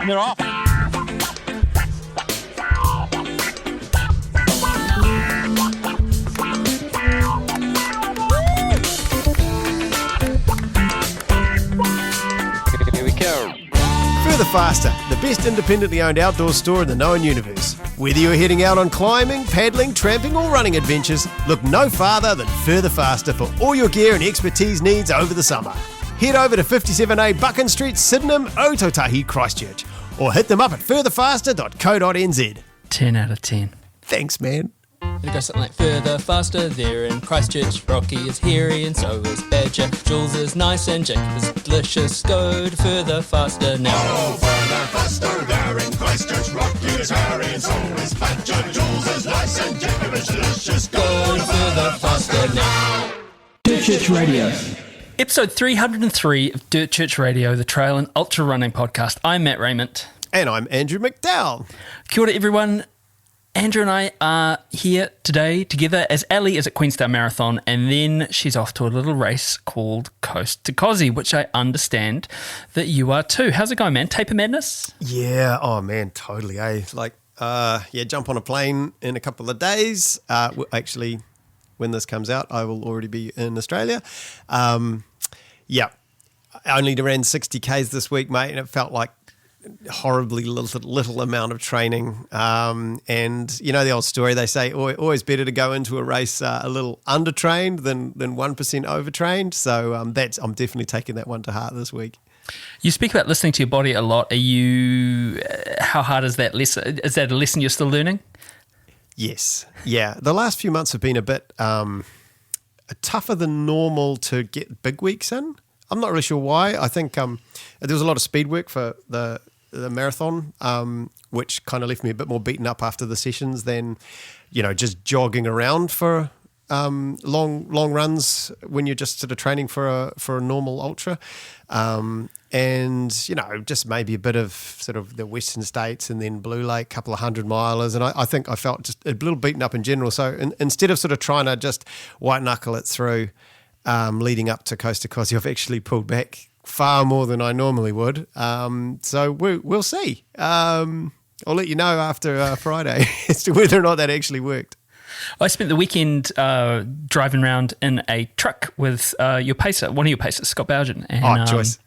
and they're off. Here we go. Further Faster, the best independently owned outdoor store in the known universe. Whether you're heading out on climbing, paddling, tramping or running adventures, look no farther than Further Faster for all your gear and expertise needs over the summer. Head over to 57A Buchan Street, Sydenham, Otautahi, Christchurch, or hit them up at furtherfaster.co.nz. 10 out of 10. Thanks, man. It goes something like further, faster, there in Christchurch. Rocky is hairy and so is Badger. Jules is nice and Jacob is delicious. Go to further, faster now. Oh, further, faster, there in Christchurch. Rocky is hairy and so is Badger. Jules is nice and Jacob is delicious. Go to further, faster now. Dirt Church Radio. Episode 303 of Dirt Church Radio, the trail and ultra running podcast. I'm Matt Raymond. And I'm Andrew McDowell. Kia ora, everyone. Andrew and I are here today together as Ali is at Queenstown Marathon, and then she's off to a little race called Coast to Cozzy, which I understand that you are too. How's it going, man? Taper madness? Yeah, oh man, totally, eh? Jump on a plane in a couple of days. Actually, when this comes out, I will already be in Australia. I only ran 60 Ks this week, mate, and it felt like horribly little amount of training, and you know the old story, they say always better to go into a race a little undertrained than 1% overtrained, so I'm definitely taking that one to heart this week. You speak about listening to your body a lot. How hard is that lesson? Is that a lesson you're still learning? Yes, yeah, the last few months have been a bit tougher than normal to get big weeks in. I'm not really sure why. I think there was a lot of speed work for the marathon, which kind of left me a bit more beaten up after the sessions than, just jogging around for long runs when you're just sort of training for a normal ultra, and just maybe a bit of sort of the Western States and then Blue Lake, couple of 100-milers, and I think I felt just a little beaten up in general. So instead of sort of trying to just white knuckle it through, leading up to Coast to Cozzy, I've actually pulled back far more than I normally would. So we'll see. I'll let you know after Friday as to whether or not that actually worked. I spent the weekend driving around in a truck with your pacer, one of your pacers, Scott Bowden. And, choice.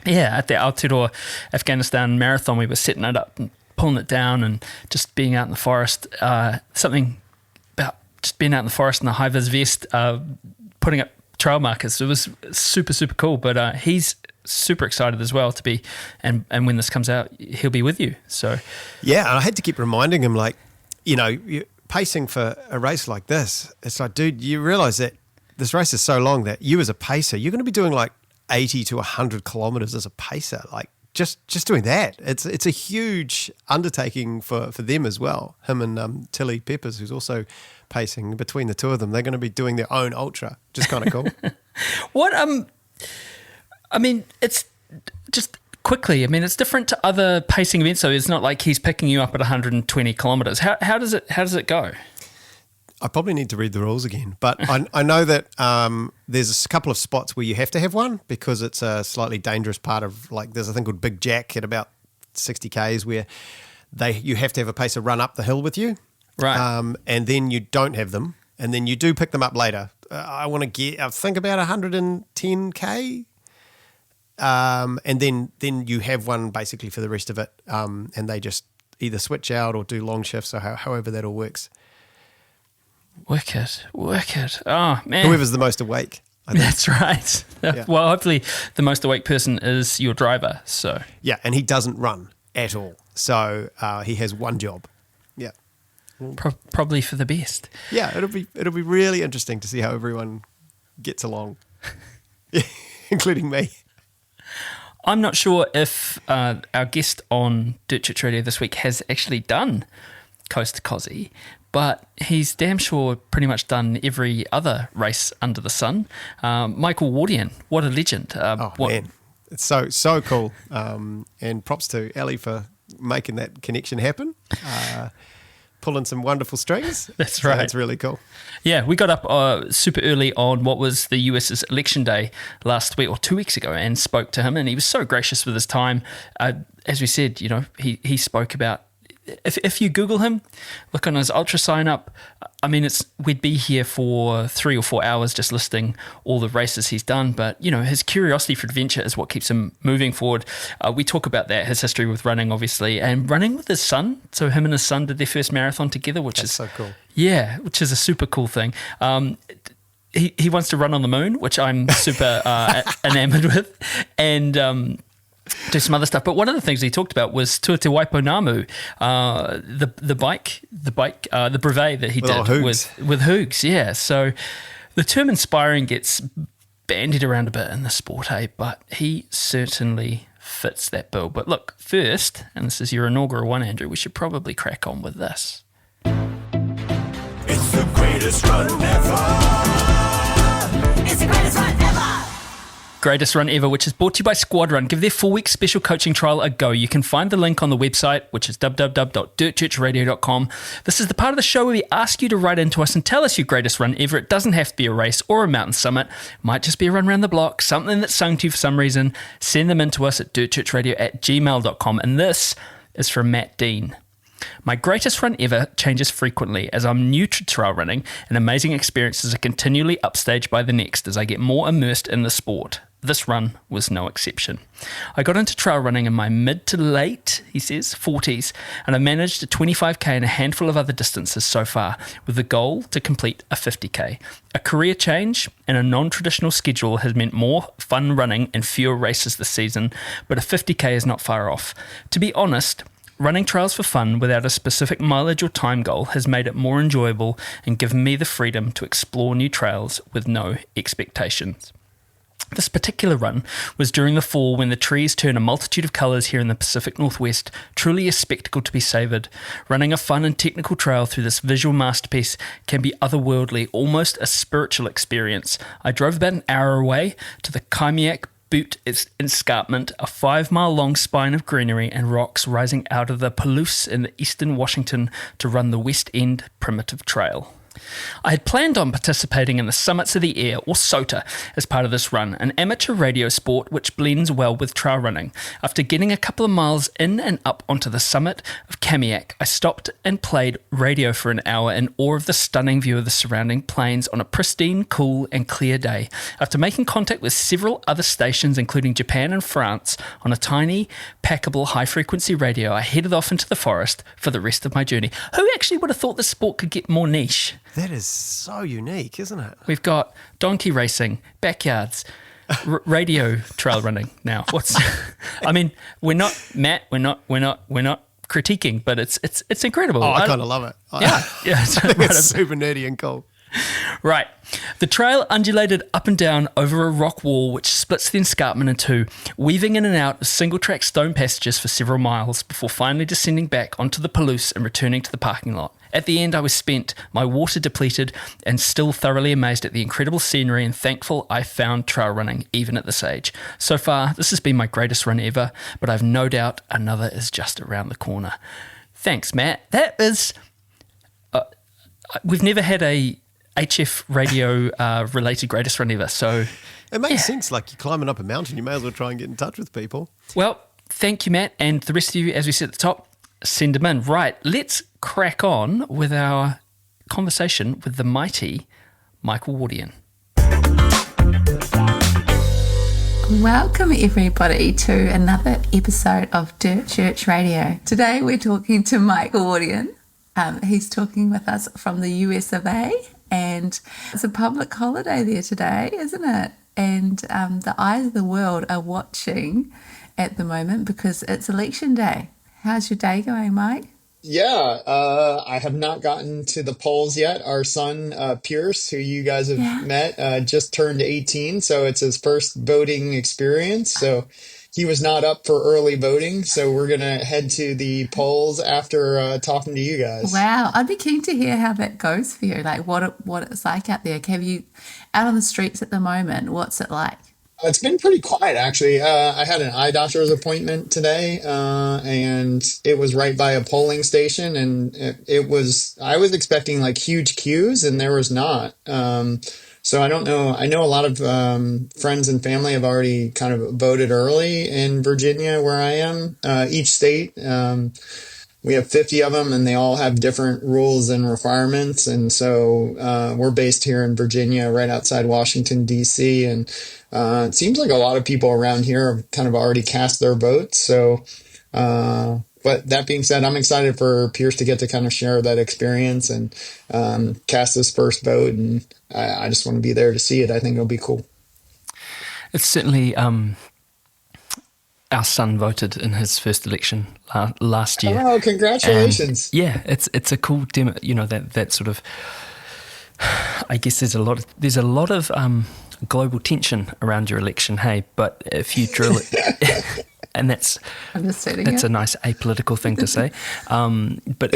Yeah, at the Aotearoa Afghanistan marathon, we were setting it up and pulling it down and just being out in the forest. Something about just being out in the forest in the high-vis vest, putting up trail markers. It was super, super cool, but he's super excited as well to be, and when this comes out, he'll be with you. So yeah, and I had to keep reminding him, you're pacing for a race like this. It's like, dude, you realize that this race is so long that you as a pacer, you're going to be doing like 80 to 100 kilometers as a pacer. Like just doing that, it's a huge undertaking for them as well. Him and Tilly Peppers, who's also pacing. Between the two of them, they're going to be doing their own ultra. Just kind of cool. What it's just quickly. It's different to other pacing events. So it's not like he's picking you up at 120 kilometers. How does it go? I probably need to read the rules again, but I know that there's a couple of spots where you have to have one because it's a slightly dangerous part of, there's a thing called Big Jack at about 60 Ks where you have to have a pacer run up the hill with you. Right. And then you don't have them, and then you do pick them up later. I think about 110K, and then you have one basically for the rest of it, and they just either switch out or do long shifts or however that all works. Wicked. Oh, man. Whoever's the most awake, I think. That's right. Yeah. Well, hopefully the most awake person is your driver. So yeah, and he doesn't run at all. So he has one job. Yeah. Probably for the best. Yeah, it'll be really interesting to see how everyone gets along, including me. I'm not sure if our guest on Dirt Church Radio this week has actually done Coast to Cozzy, but he's damn sure pretty much done every other race under the sun. Michael Wardian, what a legend. Man, it's so cool. And props to Ali for making that connection happen. pulling some wonderful strings. That's So right. that's really cool. Yeah, we got up super early on what was the US's election day last week or 2 weeks ago and spoke to him, and he was so gracious with his time. As we said, he spoke about, if you Google him, look on his ultra sign up, I mean, we'd be here for 3 or 4 hours just listing all the races he's done, but, his curiosity for adventure is what keeps him moving forward. We talk about that, his history with running, obviously, and running with his son. So him and his son did their first marathon together, which is so cool. Yeah, which is a super cool thing. He wants to run on the moon, which I'm super enamored with, and do some other stuff. But one of the things he talked about was Tour Te Waipunamu, the brevet that he did with Hoogs. Yeah, so the term inspiring gets bandied around a bit in the sport, but he certainly fits that bill. But look, first, and this is your inaugural one, Andrew, we should probably crack on with this. It's the greatest run ever. It's the greatest run ever. Greatest Run Ever, which is brought to you by Squadrun. Give their 4-week special coaching trial a go. You can find the link on the website, which is www.dirtchurchradio.com. This is the part of the show where we ask you to write into us and tell us your greatest run ever. It doesn't have to be a race or a mountain summit. It might just be a run around the block, something that's sung to you for some reason. Send them in to us at dirtchurchradio@gmail.com. And this is from Matt Dean. My greatest run ever changes frequently as I'm new to trail running, and amazing experiences are continually upstaged by the next as I get more immersed in the sport. This run was no exception. I got into trail running in my mid to late, he says, 40s, and I've managed a 25k and a handful of other distances so far, with the goal to complete a 50k. A career change and a non-traditional schedule has meant more fun running and fewer races this season, but a 50k is not far off. To be honest, running trails for fun without a specific mileage or time goal has made it more enjoyable and given me the freedom to explore new trails with no expectations. This particular run was during the fall when the trees turn a multitude of colours here in the Pacific Northwest, truly a spectacle to be savoured. Running a fun and technical trail through this visual masterpiece can be otherworldly, almost a spiritual experience. I drove about an hour away to the Kaimiak Butte Escarpment, a 5-mile long spine of greenery and rocks rising out of the Palouse in eastern Washington to run the West End Primitive Trail. I had planned on participating in the Summits of the Air, or SOTA, as part of this run, an amateur radio sport which blends well with trail running. After getting a couple of miles in and up onto the summit of Kaimiak, I stopped and played radio for an hour in awe of the stunning view of the surrounding plains on a pristine, cool and clear day. After making contact with several other stations, including Japan and France, on a tiny, packable, high-frequency radio, I headed off into the forest for the rest of my journey. Who actually would have thought this sport could get more niche? That is so unique, isn't it? We've got donkey racing, backyards, radio trail running now. I mean, we're not critiquing, but it's incredible. Oh, I kind of love it. Yeah. It's super nerdy and cool. Right. The trail undulated up and down over a rock wall which splits the escarpment in two, weaving in and out of single-track stone passages for several miles before finally descending back onto the Palouse and returning to the parking lot. At the end, I was spent, my water depleted, and still thoroughly amazed at the incredible scenery and thankful I found trail running, even at this age. So far, this has been my greatest run ever, but I've no doubt another is just around the corner. Thanks, Matt. That is... we've never had a HF radio related greatest run ever, so... It makes sense, like you're climbing up a mountain, you may as well try and get in touch with people. Well, thank you, Matt, and the rest of you, as we said at the top, send them in. Right, let's crack on with our conversation with the mighty Michael Wardian. Welcome everybody to another episode of Dirt Church Radio. Today we're talking to Michael Wardian. He's talking with us from the US of A, and it's a public holiday there today, isn't it? And the eyes of the world are watching at the moment because it's election day. How's your day going, Mike? Yeah, I have not gotten to the polls yet. Our son, Pierce, who you guys have met, just turned 18, so it's his first voting experience. So he was not up for early voting, so we're going to head to the polls after talking to you guys. Wow, I'd be keen to hear how that goes for you, like what it's like out there. Have you out on the streets at the moment? What's it like? It's been pretty quiet, actually. I had an eye doctor's appointment today, and it was right by a polling station, and I was expecting like huge queues, and there was not. So I don't know. I know a lot of friends and family have already kind of voted early in Virginia, where I am. Each state. We have 50 of them, and they all have different rules and requirements. And so we're based here in Virginia, right outside Washington, D.C. And it seems like a lot of people around here have kind of already cast their votes. So, but that being said, I'm excited for Pierce to get to kind of share that experience and cast his first vote. And I just want to be there to see it. I think it'll be cool. It's certainly our son voted in his first election last year. Oh, congratulations! And yeah, it's a cool demo. You know, that sort of. I guess there's a lot of global tension around your election. Hey, but if you drill it, and that's a nice apolitical thing to say. But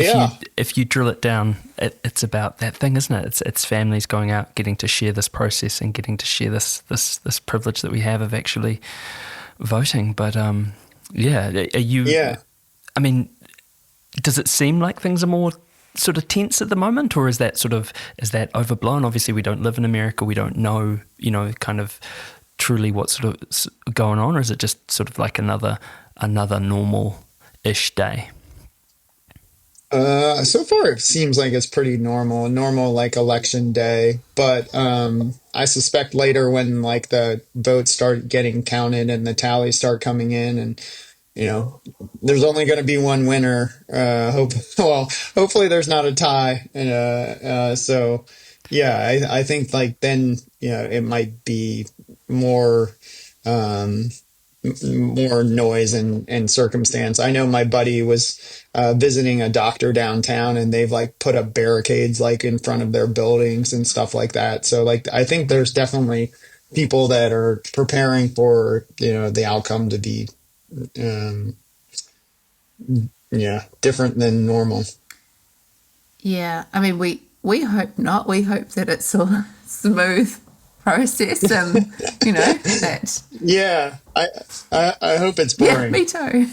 if you drill it down, it's about that thing, isn't it? It's families going out, getting to share this process and getting to share this privilege that we have of actually voting. But are you? Yeah. I mean, does it seem like things are more sort of tense at the moment, or is that overblown? Obviously, we don't live in America. We don't know, kind of truly what's sort of going on, or is it just sort of like another normal-ish day? So far it seems like it's pretty normal like election day, but I suspect later when like the votes start getting counted and the tallies start coming in, and there's only going to be one winner. Hopefully there's not a tie, and so yeah, I think like then it might be more noise and circumstance. I know my buddy was visiting a doctor downtown, and they've like put up barricades like in front of their buildings and stuff like that. So like I think there's definitely people that are preparing for the outcome to be different than normal. Yeah, I mean we hope not. We hope that it's all smooth process, and that. Yeah, I hope it's boring. Yeah, me too.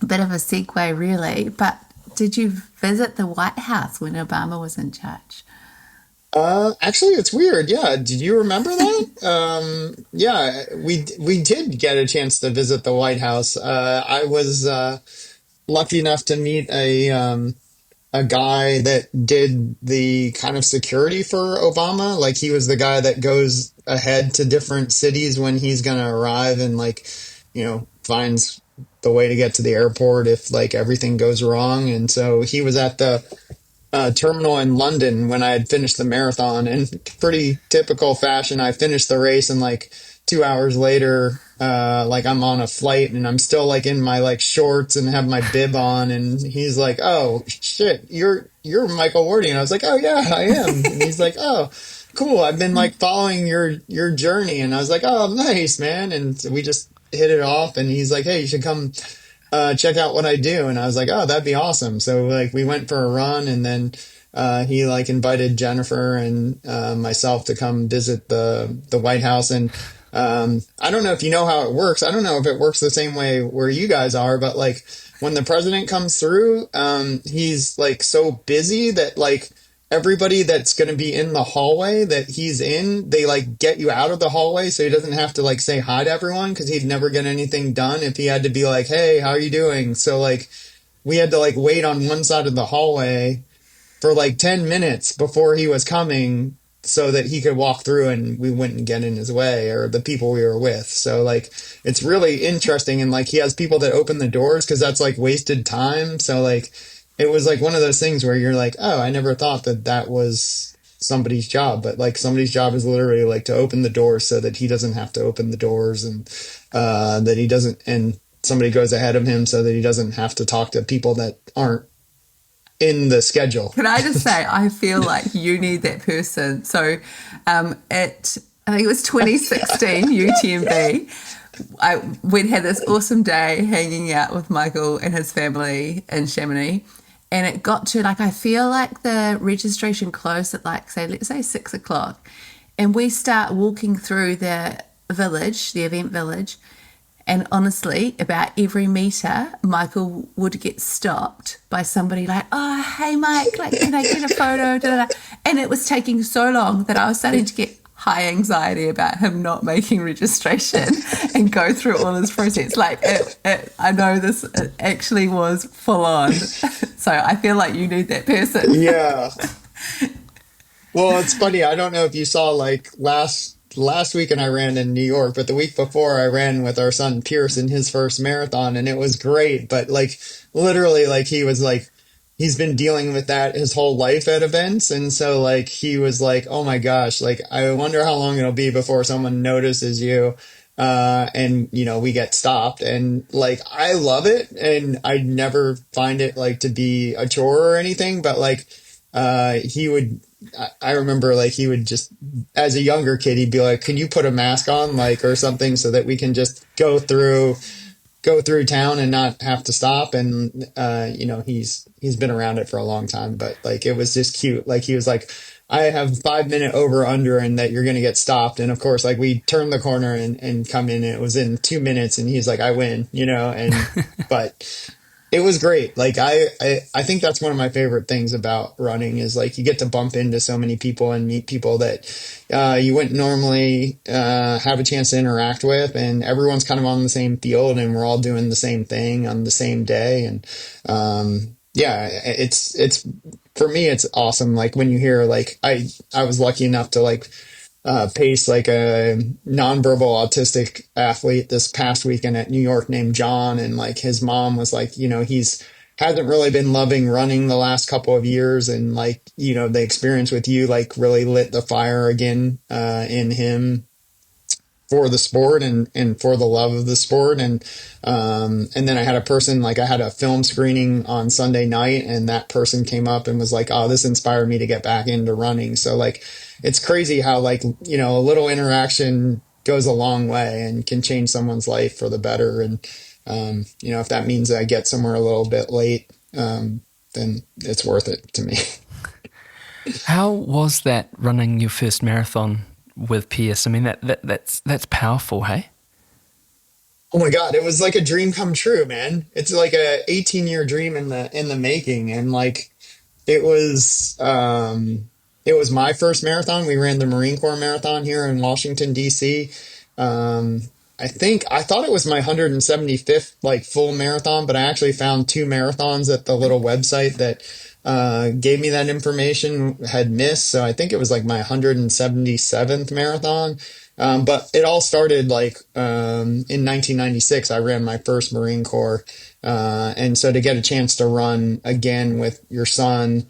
Bit of a segue, really. But did you visit the White House when Obama was in charge? Actually, it's weird. Yeah, did you remember that? Yeah, we did get a chance to visit the White House. I was lucky enough to meet a guy that did the kind of security for Obama. Like he was the guy that goes ahead to different cities when he's going to arrive and like, finds the way to get to the airport if like everything goes wrong. And so he was at the terminal in London when I had finished the marathon, and pretty typical fashion, I finished the race, and like 2 hours later, like I'm on a flight and I'm still like in my like shorts and have my bib on, and he's like, "Oh shit, you're Michael Wardian." I was like, "Oh yeah, I am." And he's like, "Oh, cool. I've been like following your journey." And I was like, "Oh, nice, man." And so we just hit it off, and he's like, "Hey, you should come check out what I do." And I was like, "Oh, that'd be awesome." So like we went for a run, and then he like invited Jennifer and myself to come visit the White House. And I don't know if you know how it works. I don't know if it works the same way where you guys are, but like when the president comes through, he's like so busy that like everybody that's going to be in the hallway that he's in, they like get you out of the hallway so he doesn't have to like say hi to everyone, because he'd never get anything done if he had to be like, "Hey, how are you doing?" So like we had to like wait on one side of the hallway for like 10 minutes before he was coming so that he could walk through and we wouldn't get in his way, or the people we were with. So like it's really interesting, and like he has people that open the doors because that's like wasted time. So like it was like one of those things where you're like, "Oh, I never thought that was somebody's job," but like somebody's job is literally like to open the doors so that he doesn't have to open the doors, and that he doesn't, and somebody goes ahead of him so that he doesn't have to talk to people that aren't in the schedule. Can I just say, I feel like you need that person. So I think it was 2016 UTMB. We'd had this awesome day hanging out with Michael and his family in Chamonix, And it got to like, I feel like the registration closed at like, let's say 6 o'clock. And we start walking through the village, the event village. And honestly, about every meter, Michael would get stopped by somebody like, oh, hey, Mike, like, can I get a photo? Da, da, da. And it was taking so long that I was starting to get high anxiety about him not making registration and go through all this process. Like, I know this actually was full on. So I feel like you need that person. Yeah. Well, it's funny. I don't know if you saw like last weekend I ran in New York, but the week before I ran with our son Pierce in his first marathon, and it was great. But like literally, like he was like he's been dealing with that his whole life at events, and so like he was like, oh my gosh, like I wonder how long it'll be before someone notices you. And you know, we get stopped, and like I love it, and I never find it like to be a chore or anything, but like he would I remember like he would just, as a younger kid, he'd be like, can you put a mask on, like, or something so that we can just go through town and not have to stop. And, you know, he's been around it for a long time, but like, it was just cute. Like he was like, I have 5 minute over under and that you're going to get stopped. And of course, like we turned the corner and come in, and it was in 2 minutes, and he's like, I win, you know, and, but it was great. Like I think that's one of my favorite things about running is like you get to bump into so many people and meet people that you wouldn't normally have a chance to interact with, and everyone's kind of on the same field, and we're all doing the same thing on the same day. And yeah, it's for me, it's awesome. Like when you hear like I was lucky enough to like pace like a nonverbal autistic athlete this past weekend at New York named John. And like his mom was like, you know, he's hasn't really been loving running the last couple of years. And like, you know, the experience with you like really lit the fire again in him for the sport and for the love of the sport. And then I had a person, like I had a film screening on Sunday night, and that person came up and was like, oh, this inspired me to get back into running. So like, it's crazy how like, you know, a little interaction goes a long way and can change someone's life for the better. And, you know, if that means I get somewhere a little bit late, then it's worth it to me. How was that running your first marathon with Pierce? I mean, that's powerful, hey? Oh my God, it was like a dream come true, man. It's like a 18-year dream in the making. And like it was my first marathon. We ran the Marine Corps Marathon here in Washington, D.C. I thought it was my 175th like full marathon, but I actually found 2 marathons at the little website that gave me that information had missed. So I think it was like my 177th marathon. But it all started like in 1996. I ran my first Marine Corps. And so to get a chance to run again with your son,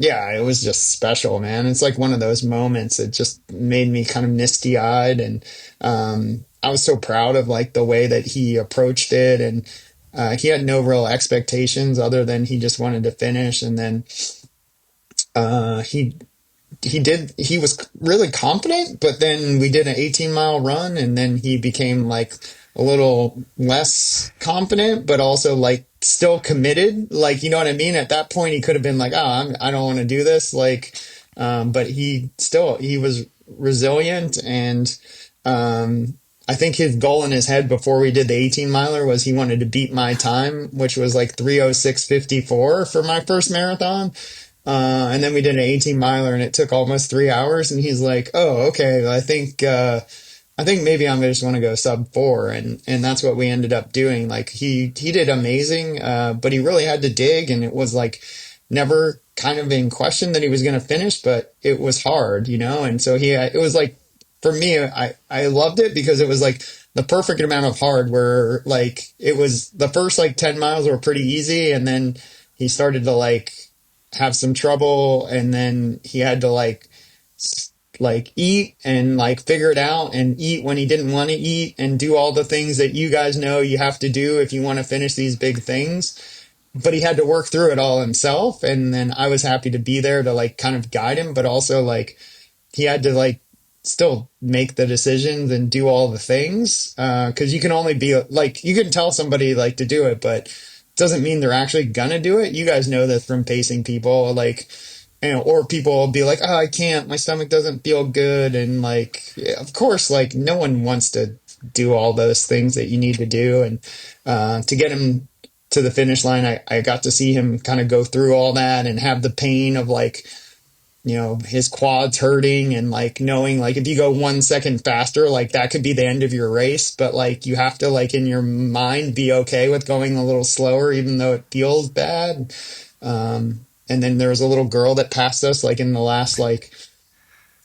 yeah, it was just special, man. It's like one of those moments. It just made me kind of misty eyed. And I was so proud of like the way that he approached it. And he had no real expectations other than he just wanted to finish. And then he was really confident, but then we did an 18-mile run, and then he became like a little less confident, but also like still committed. Like, you know what I mean? At that point, he could have been like, oh, I don't want to do this. Like, but he was resilient. And I think his goal in his head before we did the 18-miler was he wanted to beat my time, which was like 3:06:54 for my first marathon. And then we did an 18-miler, and it took almost 3 hours. And he's like, oh, okay, I think maybe I'm just want to go sub 4. And that's what we ended up doing. Like he did amazing. But he really had to dig, and it was like never kind of in question that he was going to finish, but it was hard, you know? And so it was like, for me, I loved it because it was like the perfect amount of hard where like it was the first like 10 miles were pretty easy. And then he started to like have some trouble, and then he had to like eat and like figure it out and eat when he didn't want to eat and do all the things that you guys know you have to do if you want to finish these big things. But he had to work through it all himself. And then I was happy to be there to like kind of guide him, but also like he had to like still make the decisions and do all the things. 'Cause you can only be like, you can tell somebody like to do it, but doesn't mean they're actually gonna do it. You guys know this from pacing people, like, or people will be like, oh, I can't, my stomach doesn't feel good. And like, of course, like no one wants to do all those things that you need to do. And to get him to the finish line, I got to see him kind of go through all that and have the pain of like, his quads hurting and like knowing like if you go 1 second faster, like that could be the end of your race. But like you have to like in your mind be okay with going a little slower, even though it feels bad. And then there was a little girl that passed us like in the last like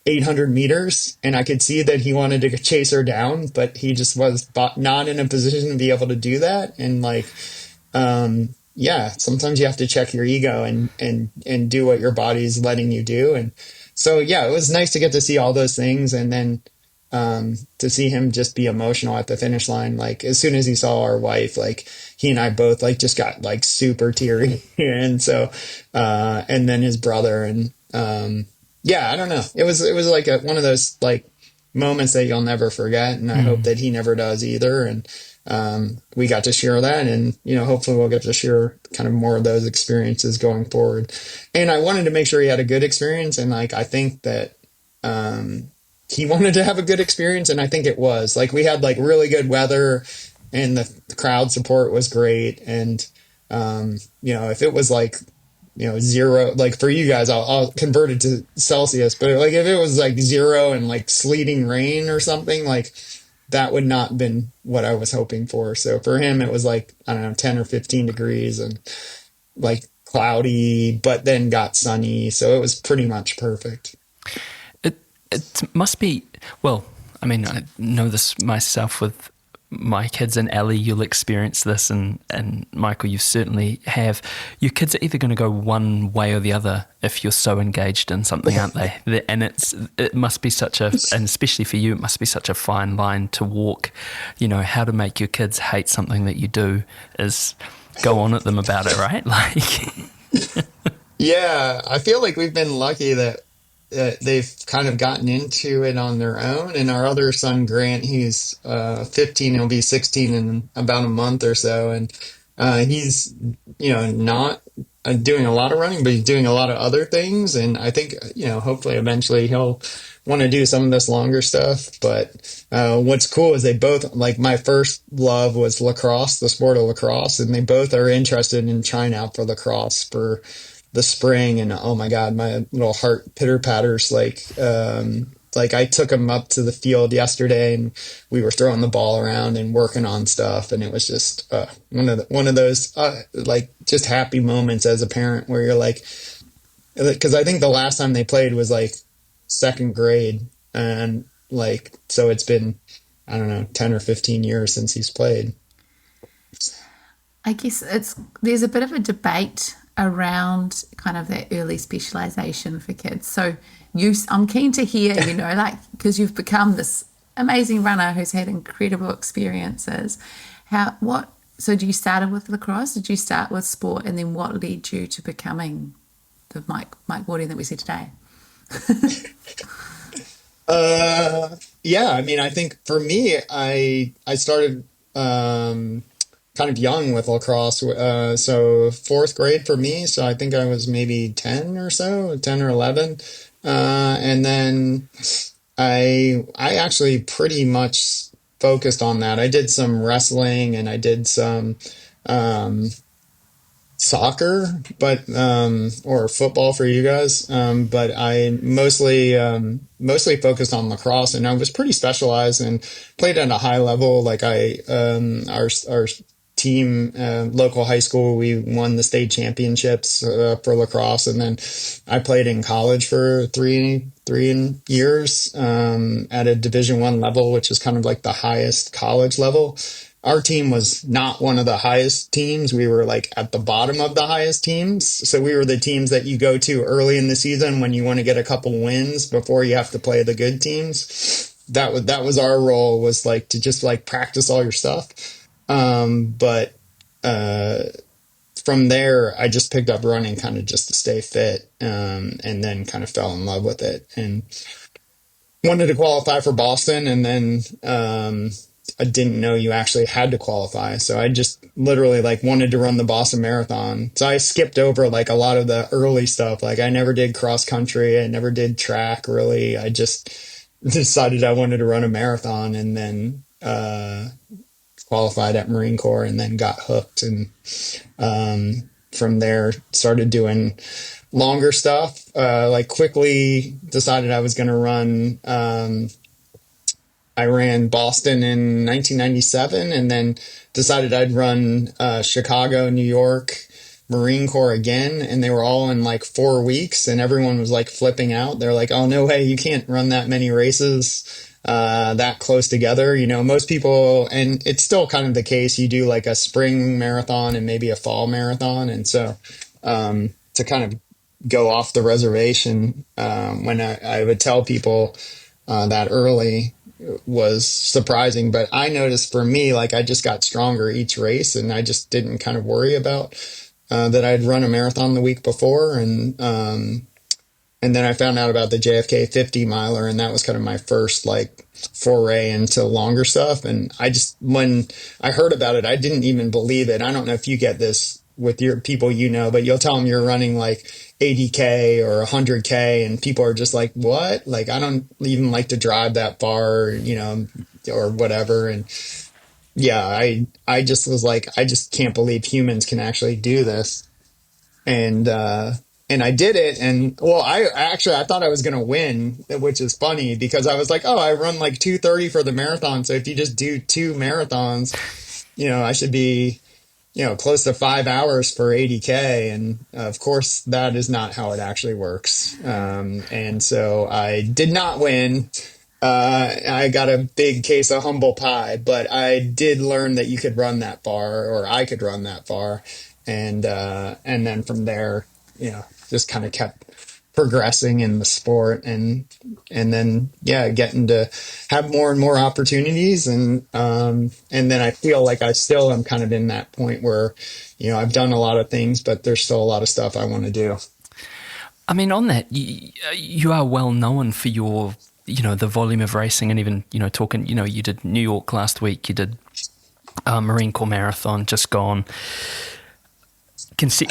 800 meters, and I could see that he wanted to chase her down, but he just was not in a position to be able to do that. And like, yeah, sometimes you have to check your ego and do what your body's letting you do. And so, yeah, it was nice to get to see all those things. And then, to see him just be emotional at the finish line. Like as soon as he saw our wife, like he and I both like just got like super teary. And so, and then his brother and, yeah, I don't know. It was like one of those like moments that you'll never forget. And I hope that he never does either. And, we got to share that, and hopefully we'll get to share kind of more of those experiences going forward. And I wanted to make sure he had a good experience, and like I think that he wanted to have a good experience, and I think it was like we had like really good weather, and the crowd support was great. And if it was like 0, like for you guys, I'll convert it to Celsius, but like if it was like 0 and like sleeting rain or something, like that would not have been what I was hoping for. So for him, it was like, I don't know, 10 or 15 degrees and like cloudy, but then got sunny. So it was pretty much perfect. It must be, well, I mean, I know this myself with my kids, and Ellie, you'll experience this, and Michael, you certainly have. Your kids are either going to go one way or the other if you're so engaged in something, aren't they? And it must be such a, and especially for you, it must be such a fine line to walk. How to make your kids hate something that you do is go on at them about it, right? Like, yeah, I feel like we've been lucky that they've kind of gotten into it on their own. And our other son, Grant, he's 15, he'll be 16 in about a month or so. And he's, not doing a lot of running, but he's doing a lot of other things. And I think, hopefully eventually he'll want to do some of this longer stuff. But what's cool is they both, like my first love was lacrosse, the sport of lacrosse, and they both are interested in trying out for lacrosse for the spring. And oh my God, my little heart pitter patters. Like I took him up to the field yesterday, and we were throwing the ball around and working on stuff. And it was just one of those like just happy moments as a parent where you're like, because I think the last time they played was like second grade, and like, so it's been, I don't know, 10 or 15 years since he's played. I guess there's a bit of a debate around kind of that early specialization for kids. So I'm keen to hear, like, because you've become this amazing runner who's had incredible experiences. So do you start with lacrosse? Did you start with sport, and then what led you to becoming the Mike Wardian that we see today? Yeah, I mean, I think for me, I started kind of young with lacrosse. So fourth grade for me. So I think I was maybe 10 or 11. And then I actually pretty much focused on that. I did some wrestling, and I did some soccer, but or football for you guys. But I mostly focused on lacrosse, and I was pretty specialized and played at a high level. Like our team, local high school, we won the state championships for lacrosse. And then I played in college for three years at a Division I level, which is kind of like the highest college level. Our team was not one of the highest teams. We were like at the bottom of the highest teams. So we were the teams that you go to early in the season when you want to get a couple wins before you have to play the good teams. That was our role, was like to just like practice all your stuff. But from there, I just picked up running kind of just to stay fit, and then kind of fell in love with it and wanted to qualify for Boston. And then I didn't know you actually had to qualify. So I just literally like wanted to run the Boston Marathon. So I skipped over like a lot of the early stuff. Like I never did cross country. I never did track really. I just decided I wanted to run a marathon, and then, qualified at Marine Corps, and then got hooked. And, from there started doing longer stuff. Like quickly decided I was going to run, I ran Boston in 1997, and then decided I'd run Chicago, New York, Marine Corps again. And they were all in like 4 weeks, and everyone was like flipping out. They're like, oh, no way, you can't run that many races that close together. You know, most people, and it's still kind of the case, you do like a spring marathon and maybe a fall marathon. And so to kind of go off the reservation, when I would tell people that early, was surprising. But I noticed for me, like I just got stronger each race, and I just didn't kind of worry about that I'd run a marathon the week before. And then I found out about the JFK 50 miler, and that was kind of my first like foray into longer stuff. And when I heard about it, I didn't even believe it. I don't know if you get this with your people, you know, but you'll tell them you're running like 80K or 100K, and people are just like, what? Like, I don't even like to drive that far, you know, or whatever. And yeah, I just was like, I just can't believe humans can actually do this. And I did it. And well, I thought I was going to win, which is funny because I was like, oh, I run like 2:30 for the marathon. So if you just do 2 marathons, you know, I should be, you know, close to 5 hours for 80K. And of course, that is not how it actually works. And so I did not win. I got a big case of humble pie, but I did learn that you could run that far, or I could run that far. And then from there, you know, just kind of kept progressing in the sport, and then, yeah, getting to have more and more opportunities. And then I feel like I still am kind of in that point where, you know, I've done a lot of things, but there's still a lot of stuff I want to do. I mean, on that, you are well known for your, you know, the volume of racing, and even, you know, talking, you know, you did New York last week, you did Marine Corps Marathon just gone.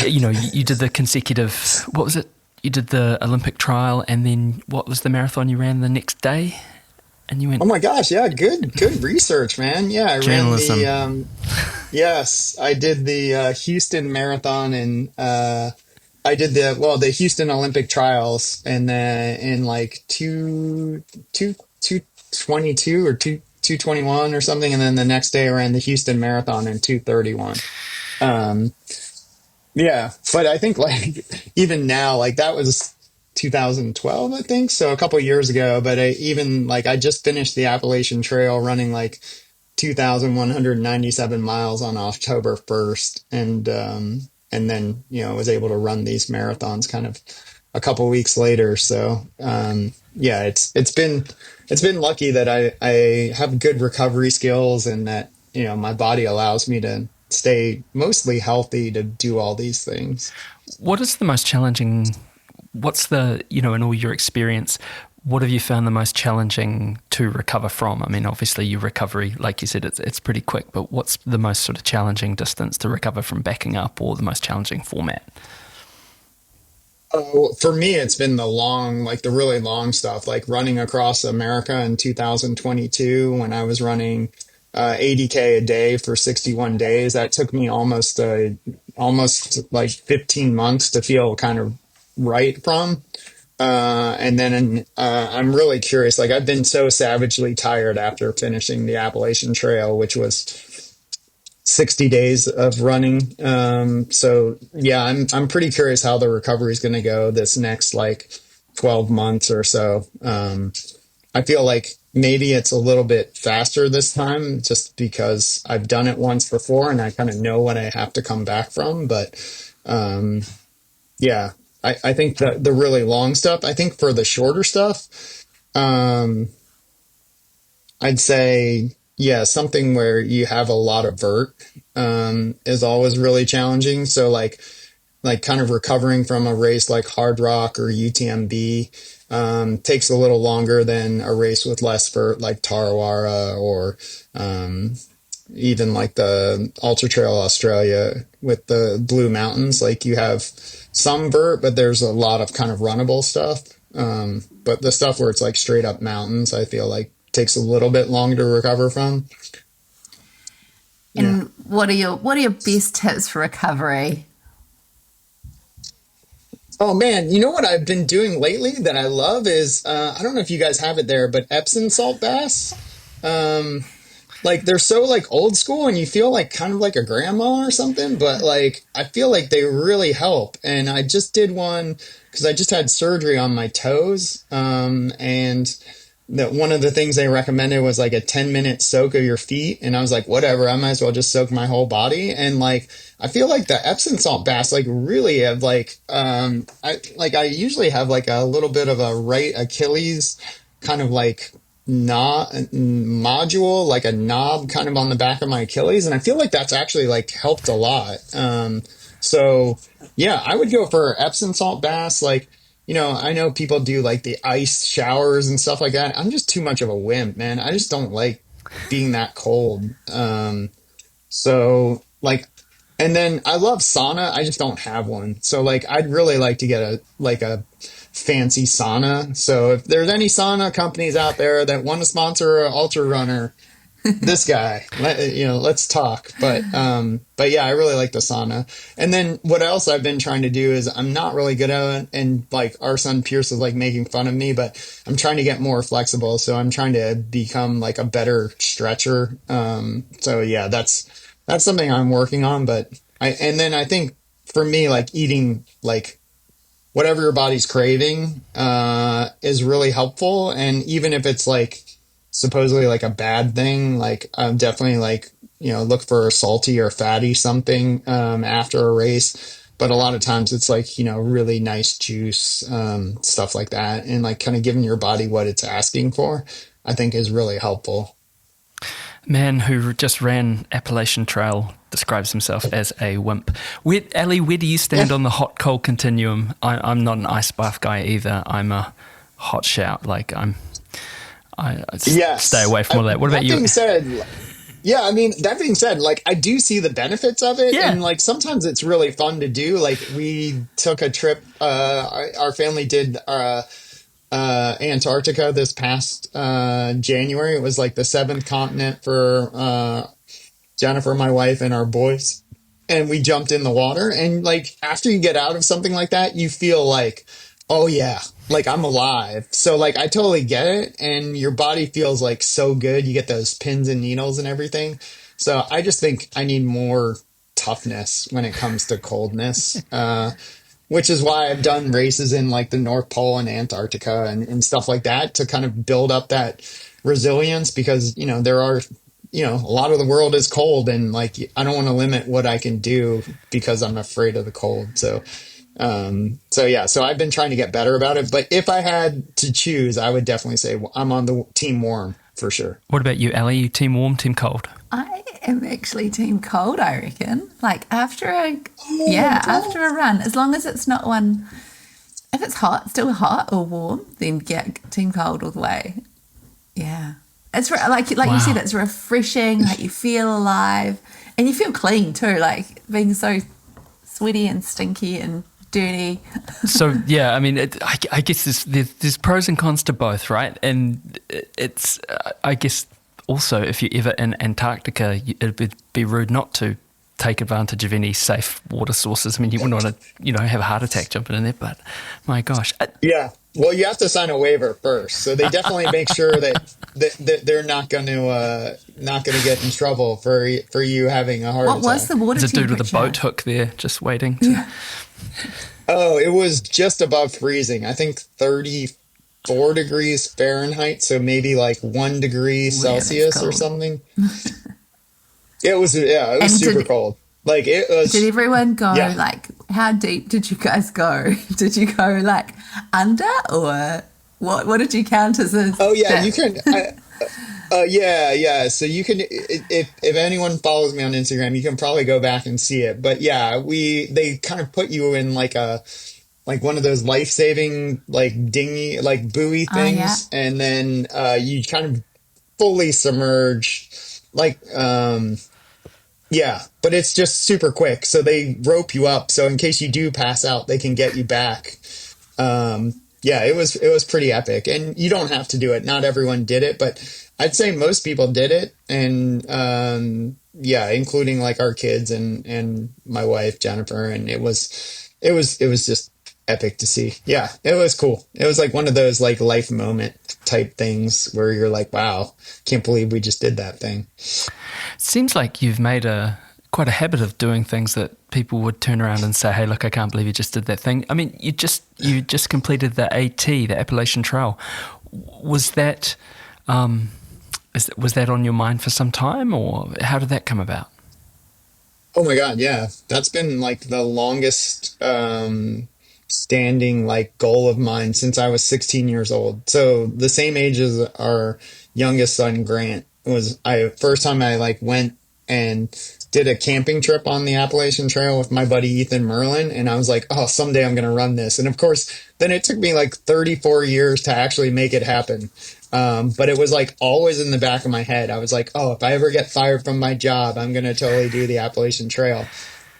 You know, you did the consecutive, what was it? You did the Olympic trial, and then what was the marathon you ran the next day? And you went, oh my gosh, yeah, good research, man. Yeah, I journalism. ran yes, I did the Houston Marathon, and I did the Houston Olympic trials, and then in like 2:22 or 2:21 or something, and then the next day I ran the Houston Marathon in 2:31. Yeah, but I think like even now, like that was 2012, I think, so a couple of years ago. But I just finished the Appalachian Trail running like 2,197 miles on October 1st, and then, you know, was able to run these marathons kind of a couple weeks later. So yeah, it's been lucky that I have good recovery skills, and that, you know, my body allows me to stay mostly healthy to do all these things. What is the most challenging, what's the, you know, in all your experience, what have you found the most challenging to recover from? I mean, obviously your recovery, like you said, it's pretty quick, but what's the most sort of challenging distance to recover from backing up, or the most challenging format? Oh, for me, it's been the really long stuff, like running across America in 2022 when I was running 80K a day for 61 days. That took me almost like 15 months to feel kind of right from. And then I'm really curious. Like, I've been so savagely tired after finishing the Appalachian Trail, which was 60 days of running. So yeah, I'm pretty curious how the recovery is going to go this next like 12 months or so. I feel like maybe it's a little bit faster this time, just because I've done it once before and I kind of know what I have to come back from. But yeah, I think the really long stuff, I think for the shorter stuff, I'd say, yeah, something where you have a lot of vert is always really challenging. So like like kind of recovering from a race like Hard Rock or UTMB takes a little longer than a race with less vert like Tarawara or even like the Ultra Trail Australia with the Blue Mountains. Like you have some vert, but there's a lot of kind of runnable stuff. But the stuff where it's like straight up mountains, I feel like takes a little bit longer to recover from. And what are your best tips for recovery? Oh man, you know what I've been doing lately that I love is I don't know if you guys have it there, but Epsom salt baths. Like they're so like old school and you feel like kind of like a grandma or something, but like I feel like they really help. And I just did one because I just had surgery on my toes. And that one of the things they recommended was like a 10-minute soak of your feet. And I was like, whatever, I might as well just soak my whole body. And like, I feel like the Epsom salt baths like really have like, I usually have like a little bit of a right Achilles kind of like nodule, like a knob kind of on the back of my Achilles. And I feel like that's actually like helped a lot. So yeah, I would go for Epsom salt baths. Like, you know, I know people do like the ice showers and stuff like that. I'm just too much of a wimp, man. I just don't like being that cold. So like, and then I love sauna. I just don't have one. So like, I'd really like to get a fancy sauna. So if there's any sauna companies out there that want to sponsor an ultra runner, this guy, let's talk. But yeah, I really like the sauna. And then what else I've been trying to do is I'm not really good at it. And like our son Pierce is like making fun of me, but I'm trying to get more flexible. So I'm trying to become like a better stretcher. So yeah, that's something I'm working on. And then I think for me, like eating like whatever your body's craving, is really helpful. And even if it's like, supposedly like a bad thing, like I'm definitely like, look for a salty or fatty something after a race. But a lot of times it's like, really nice juice, stuff like that. And like kind of giving your body what it's asking for, I think is really helpful. Man who just ran Appalachian Trail describes himself as a wimp. Ali, where do you stand on the hot-cold continuum? I'm not an ice bath guy either. I'm a hot shout. Like I stay away from all that. What about you? That being said, like I do see the benefits of it. And like sometimes it's really fun to do. Like we took a trip, our family did Antarctica this past January. It was like the 7th continent for Jennifer, my wife, and our boys. And we jumped in the water. And like after you get out of something like that, you feel like, oh yeah, like I'm alive. So like I totally get it. And your body feels like so good. You get those pins and needles and everything. So I just think I need more toughness when it comes to coldness, which is why I've done races in like the North Pole and Antarctica and stuff like that to kind of build up that resilience because, there are, a lot of the world is cold and like I don't want to limit what I can do because I'm afraid of the cold. So I've been trying to get better about it. But if I had to choose, I would definitely say I'm on the team warm for sure. What about you, Ali? You team warm, team cold? I am actually team cold, I reckon. Like after a run, as long as it's not one, if it's hot, still hot or warm, then get team cold all the way. Yeah. It's like you said, it's refreshing, like you feel alive and you feel clean too, like being so sweaty and stinky and dirty. So yeah, I mean, I guess there's pros and cons to both, right? And it's I guess also if you're ever in Antarctica, it would be rude not to take advantage of any safe water sources. I mean, you wouldn't want to have a heart attack jumping in there, but my gosh. Yeah. Well, you have to sign a waiver first, so they definitely make sure that they're not going to get in trouble for you having a heart attack. What was the water temperature? There's a dude with a boat hook there, just waiting. Oh, it was just above freezing. I think 34 degrees Fahrenheit, so maybe like 1 degree Celsius or something. It was super cold. Like it was. Did everyone go like? How deep did you guys go? Did you go like under or what? What did you count as a? Oh yeah, you can. Yeah. So you can, if anyone follows me on Instagram, you can probably go back and see it. But yeah, they kind of put you in like one of those life-saving like dinghy, like buoy Oh, yeah. things, and then you kind of fully submerge, like yeah, but it's just super quick. So they rope you up, so in case you do pass out, they can get you back. Yeah, it was pretty epic, and you don't have to do it. Not everyone did it, but I'd say most people did it, and yeah, including like our kids and my wife Jennifer, and it was just epic to see. Yeah, it was cool. It was like one of those like life moment type things where you're like, wow, can't believe we just did that thing. Seems like you've made quite a habit of doing things that people would turn around and say, "Hey, look, I can't believe you just did that thing." I mean, you just completed the AT, the Appalachian Trail. Was that was that on your mind for some time, or how did that come about? Oh my God, yeah. That's been like the longest standing like goal of mine since I was 16 years old. So the same age as our youngest son Grant was I first time I like went and did a camping trip on the Appalachian Trail with my buddy Ethan Merlin, and I was like, "Oh, someday I'm going to run this." And of course, then it took me like 34 years to actually make it happen. But it was like always in the back of my head. I was like, "Oh, if I ever get fired from my job, I'm going to totally do the Appalachian Trail."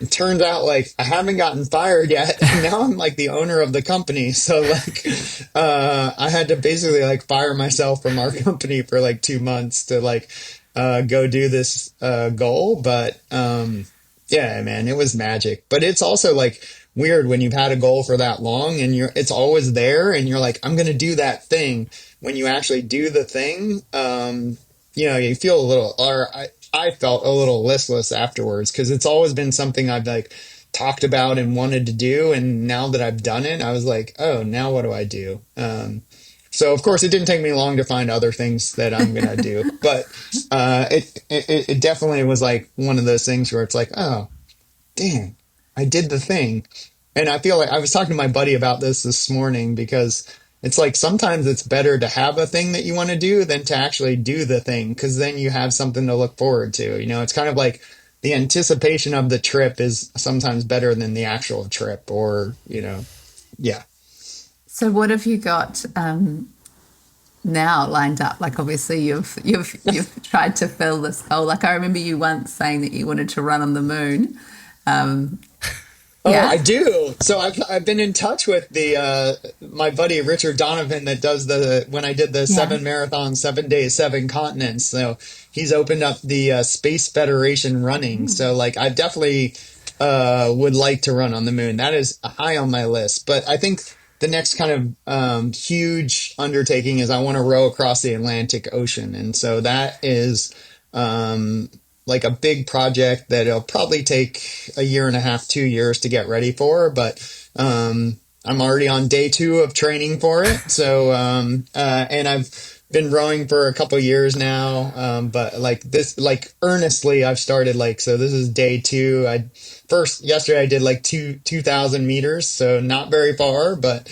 It turns out like I haven't gotten fired yet. And now I'm like the owner of the company. So like, I had to basically like fire myself from our company for like 2 months to like, go do this, goal. But, yeah, man, it was magic. But it's also like weird when you've had a goal for that long and it's always there and you're like, I'm going to do that thing. When you actually do the thing, you feel a little, or I felt a little listless afterwards because it's always been something I've like talked about and wanted to do. And now that I've done it, I was like, oh, now what do I do? So of course it didn't take me long to find other things that I'm going to do, but, it definitely was like one of those things where it's like, oh, damn, I did the thing. And I feel like I was talking to my buddy about this morning because it's like sometimes it's better to have a thing that you want to do than to actually do the thing because then you have something to look forward to. It's kind of like the anticipation of the trip is sometimes better than the actual trip or, yeah. So what have you got now lined up? Like obviously you've tried to fill this goal. Like I remember you once saying that you wanted to run on the moon. Oh, Yeah. I do. So I've been in touch with the my buddy Richard Donovan that does when I did the Yeah. 7 marathons, 7 days, 7 continents. So he's opened up the Space Federation running. So like I definitely would like to run on the moon. That is high on my list. But I think the next kind of huge undertaking is I want to row across the Atlantic Ocean, and so that is. Like a big project that it'll probably take a year and a half, 2 years to get ready for. But I'm already on day 2 of training for it. So and I've been rowing for a couple years now. But like this, like earnestly, I've started like so. This is day 2. Yesterday I did like 2,000 meters, so not very far, but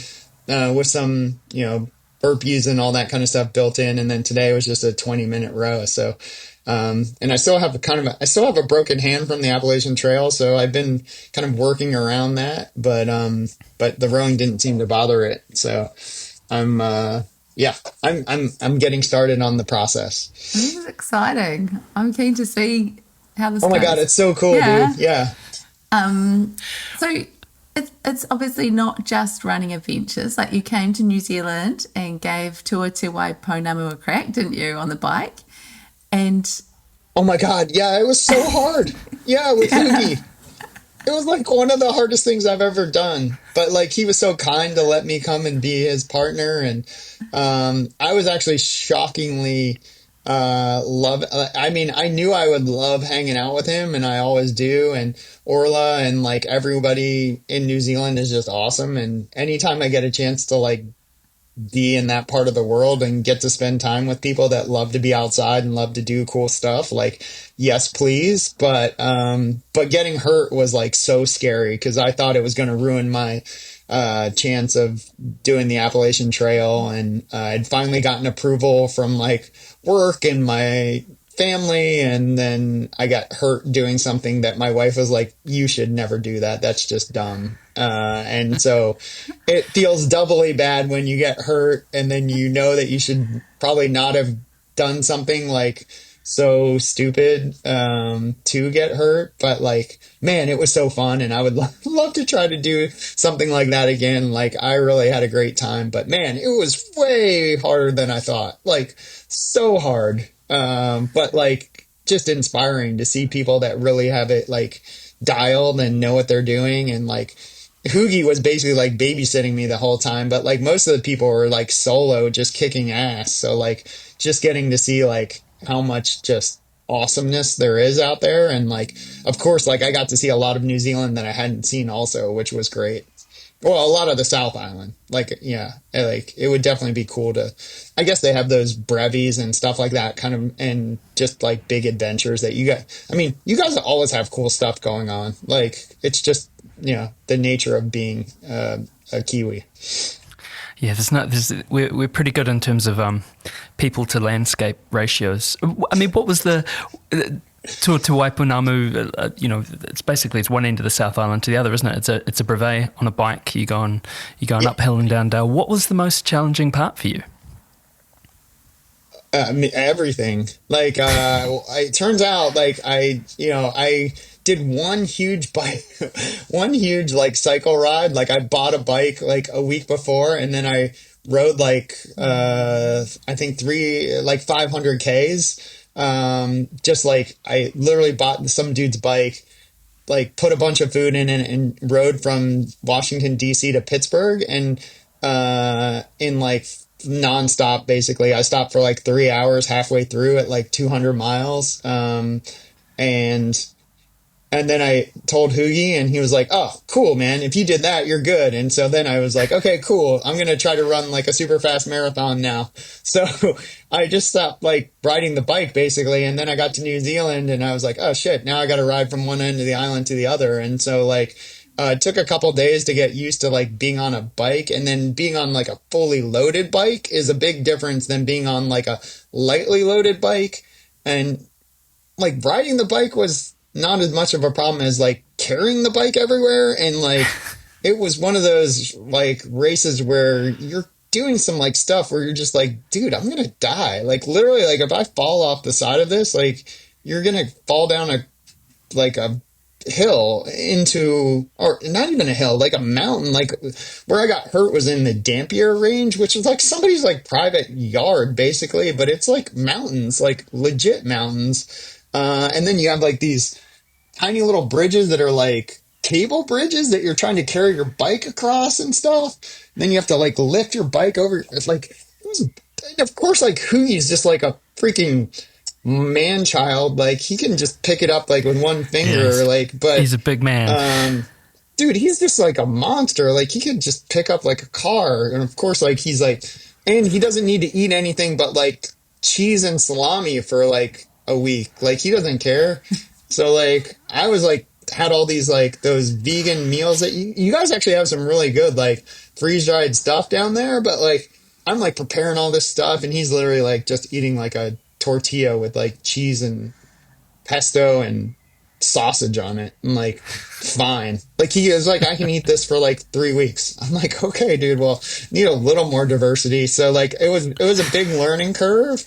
with some burpees and all that kind of stuff built in. And then today was just a 20-minute row. So. And I still have a broken hand from the Appalachian Trail, so I've been kind of working around that, but the rowing didn't seem to bother it. So I'm I'm getting started on the process. This is exciting. I'm keen to see how this Oh my goes. God, it's so cool, Yeah. dude. Yeah. So it's obviously not just running adventures. Like you came to New Zealand and gave Tour Te Waipunamu a crack, didn't you, on the bike? And Oh my God, yeah, it was so hard. Yeah, with Hugie. It was like one of the hardest things I've ever done. But like he was so kind to let me come and be his partner, and I was actually shockingly I mean, I knew I would love hanging out with him, and I always do. And Orla and like everybody in New Zealand is just awesome. And anytime I get a chance to like be in that part of the world and get to spend time with people that love to be outside and love to do cool stuff, like yes please. But getting hurt was like so scary because I thought it was going to ruin my chance of doing the Appalachian Trail, and I'd finally gotten approval from like work and my family, and then I got hurt doing something that my wife was like, you should never do that. That's just dumb. And so it feels doubly bad when you get hurt and then you know that you should probably not have done something like so stupid to get hurt. But like, man, it was so fun, and I would love to try to do something like that again. Like, I really had a great time, but man, it was way harder than I thought. Like, so hard. But like, just inspiring to see people that really have it like dialed and know what they're doing. And like, Hoogie was basically like babysitting me the whole time, but like most of the people were like solo, just kicking ass. So like, just getting to see like how much just awesomeness there is out there. And like, of course, like I got to see a lot of New Zealand that I hadn't seen also, which was great. Well, a lot of the South Island, like, yeah, like it would definitely be cool to, I guess they have those brevies and stuff like that kind of, and just like big adventures that you got. I mean, you guys always have cool stuff going on. Like, it's just, you know, the nature of being a Kiwi. Yeah, we're pretty good in terms of people to landscape ratios. I mean, what was the Tour Te Waipunamu? You know, it's one end of the South Island to the other, isn't it? It's a brevet on a bike. You're going uphill and down dale. What was the most challenging part for you? I mean, everything. Like, it turns out, like, I did one huge bike, one huge, like, cycle ride. Like, I bought a bike, like, a week before, and then I rode, like, I think 500 Ks. Just, like, I literally bought some dude's bike, like, put a bunch of food in it, and rode from Washington, D.C. to Pittsburgh, and in, like, nonstop, basically. I stopped for like 3 hours halfway through at like 200 miles. And then I told Hoogie, and he was like, oh, cool, man. If you did that, you're good. And so then I was like, okay, cool. I'm going to try to run like a super fast marathon now. So I just stopped like riding the bike basically. And then I got to New Zealand, and I was like, oh shit, now I got to ride from one end of the island to the other. And so like, it took a couple days to get used to like being on a bike, and then being on like a fully loaded bike is a big difference than being on like a lightly loaded bike. And like riding the bike was not as much of a problem as like carrying the bike everywhere. And like, it was one of those like races where you're doing some like stuff where you're just like, dude, I'm going to die. Like literally, like if I fall off the side of this, like you're going to fall down a hill into, or not even a hill, like a mountain. Like where I got hurt was in the Dampier range, which is like somebody's like private yard basically, but it's like mountains, like legit mountains. And then you have like these tiny little bridges that are like cable bridges that you're trying to carry your bike across and stuff. And then you have to like lift your bike over. It's like, of course, like Hoogie's just like a freaking man child. Like he can just pick it up like with one finger. Yes. Like, but he's a big man. Dude, he's just like a monster. Like he could just pick up like a car. And of course, like he's like, and he doesn't need to eat anything but like cheese and salami for like a week. Like he doesn't care. So like I was like had all these like those vegan meals that you guys actually have some really good like freeze dried stuff down there, but like I'm like preparing all this stuff, and he's literally like just eating like a tortilla with like cheese and pesto and sausage on it. I'm like, fine. Like he is like, I can eat this for like 3 weeks. I'm like, okay, dude, well, need a little more diversity. So like it was a big learning curve.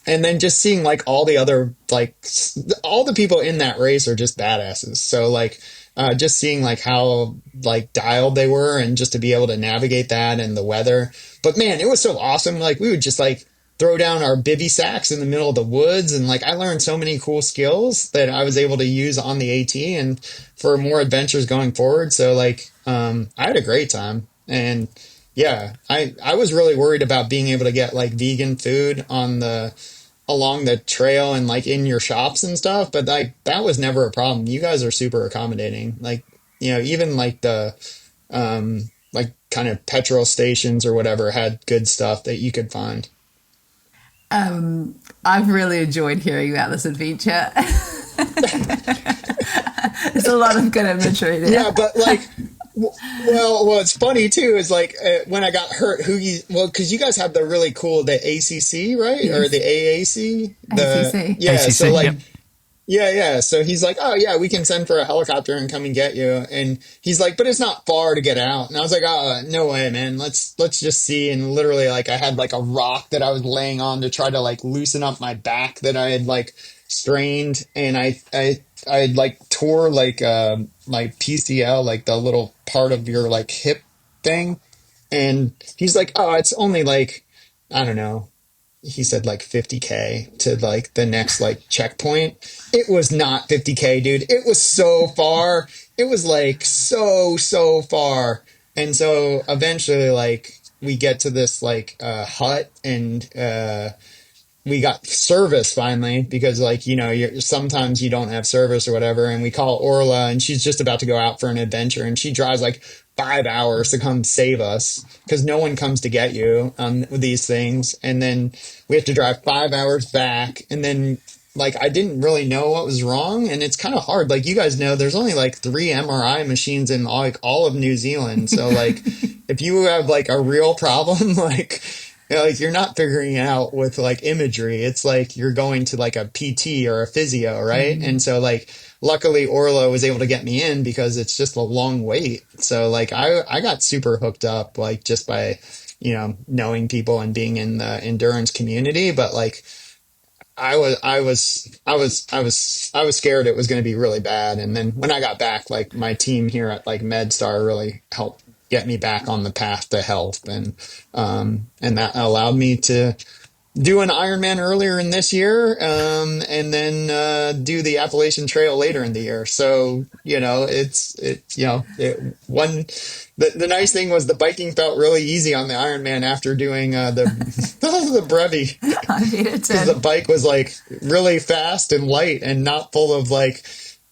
And then just seeing like all the other, like all the people in that race are just badasses. So like, just seeing like how like dialed they were, and just to be able to navigate that and the weather. But man, it was so awesome. Like we would just like throw down our bivy sacks in the middle of the woods. And like, I learned so many cool skills that I was able to use on the AT and for more adventures going forward. So like, I had a great time. And yeah, I was really worried about being able to get like vegan food along the trail and like in your shops and stuff, but like that was never a problem. You guys are super accommodating. Like, you know, even like the like kind of petrol stations or whatever had good stuff that you could find. I've really enjoyed hearing about this adventure. There's a lot of good imagery there. Yeah, but like Well, it's funny too. Is like when I got hurt, because you guys have the really cool the ACC, right, or the Yes, AAC, ACC. yeah. So ACC. Yep. like, yeah, yeah. So he's like, oh yeah, we can send for a helicopter and come and get you. And he's like, but it's not far to get out. And I was like, oh no way, man. Let's just see. And literally, like, I had like a rock that I was laying on to try to like loosen up my back that I had like strained, and I had like tore like my PCL, like the little part of your like hip thing. And he's like, oh, it's only like, I don't know, he said like 50K to like the next like checkpoint. It was not 50K, dude. It was so far. It was like so far. And so eventually, like, we get to this like hut, and we got service finally, because like, sometimes you don't have service or whatever. And we call Orla, and she's just about to go out for an adventure, and she drives like 5 hours to come save us, because no one comes to get you on these things. And then we have to drive 5 hours back. And then like, I didn't really know what was wrong. And it's kind of hard. Like, you guys know, there's only like 3 MRI machines in like all of New Zealand. So like, if you have like a real problem, like, like, you're not figuring it out with like imagery. It's like you're going to like a PT or a physio, right? And so like, luckily Orlo was able to get me in, because it's just a long wait. So like, I got super hooked up, like, just by, knowing people and being in the endurance community. But like, I was scared it was going to be really bad. And then when I got back, like, my team here at like MedStar really helped get me back on the path to health. And that allowed me to do an Ironman earlier in this year, and then do the Appalachian Trail later in the year. So, the nice thing was the biking felt really easy on the Ironman after doing the Brevi, I bet it because the did. bike was like really fast and light and not full of like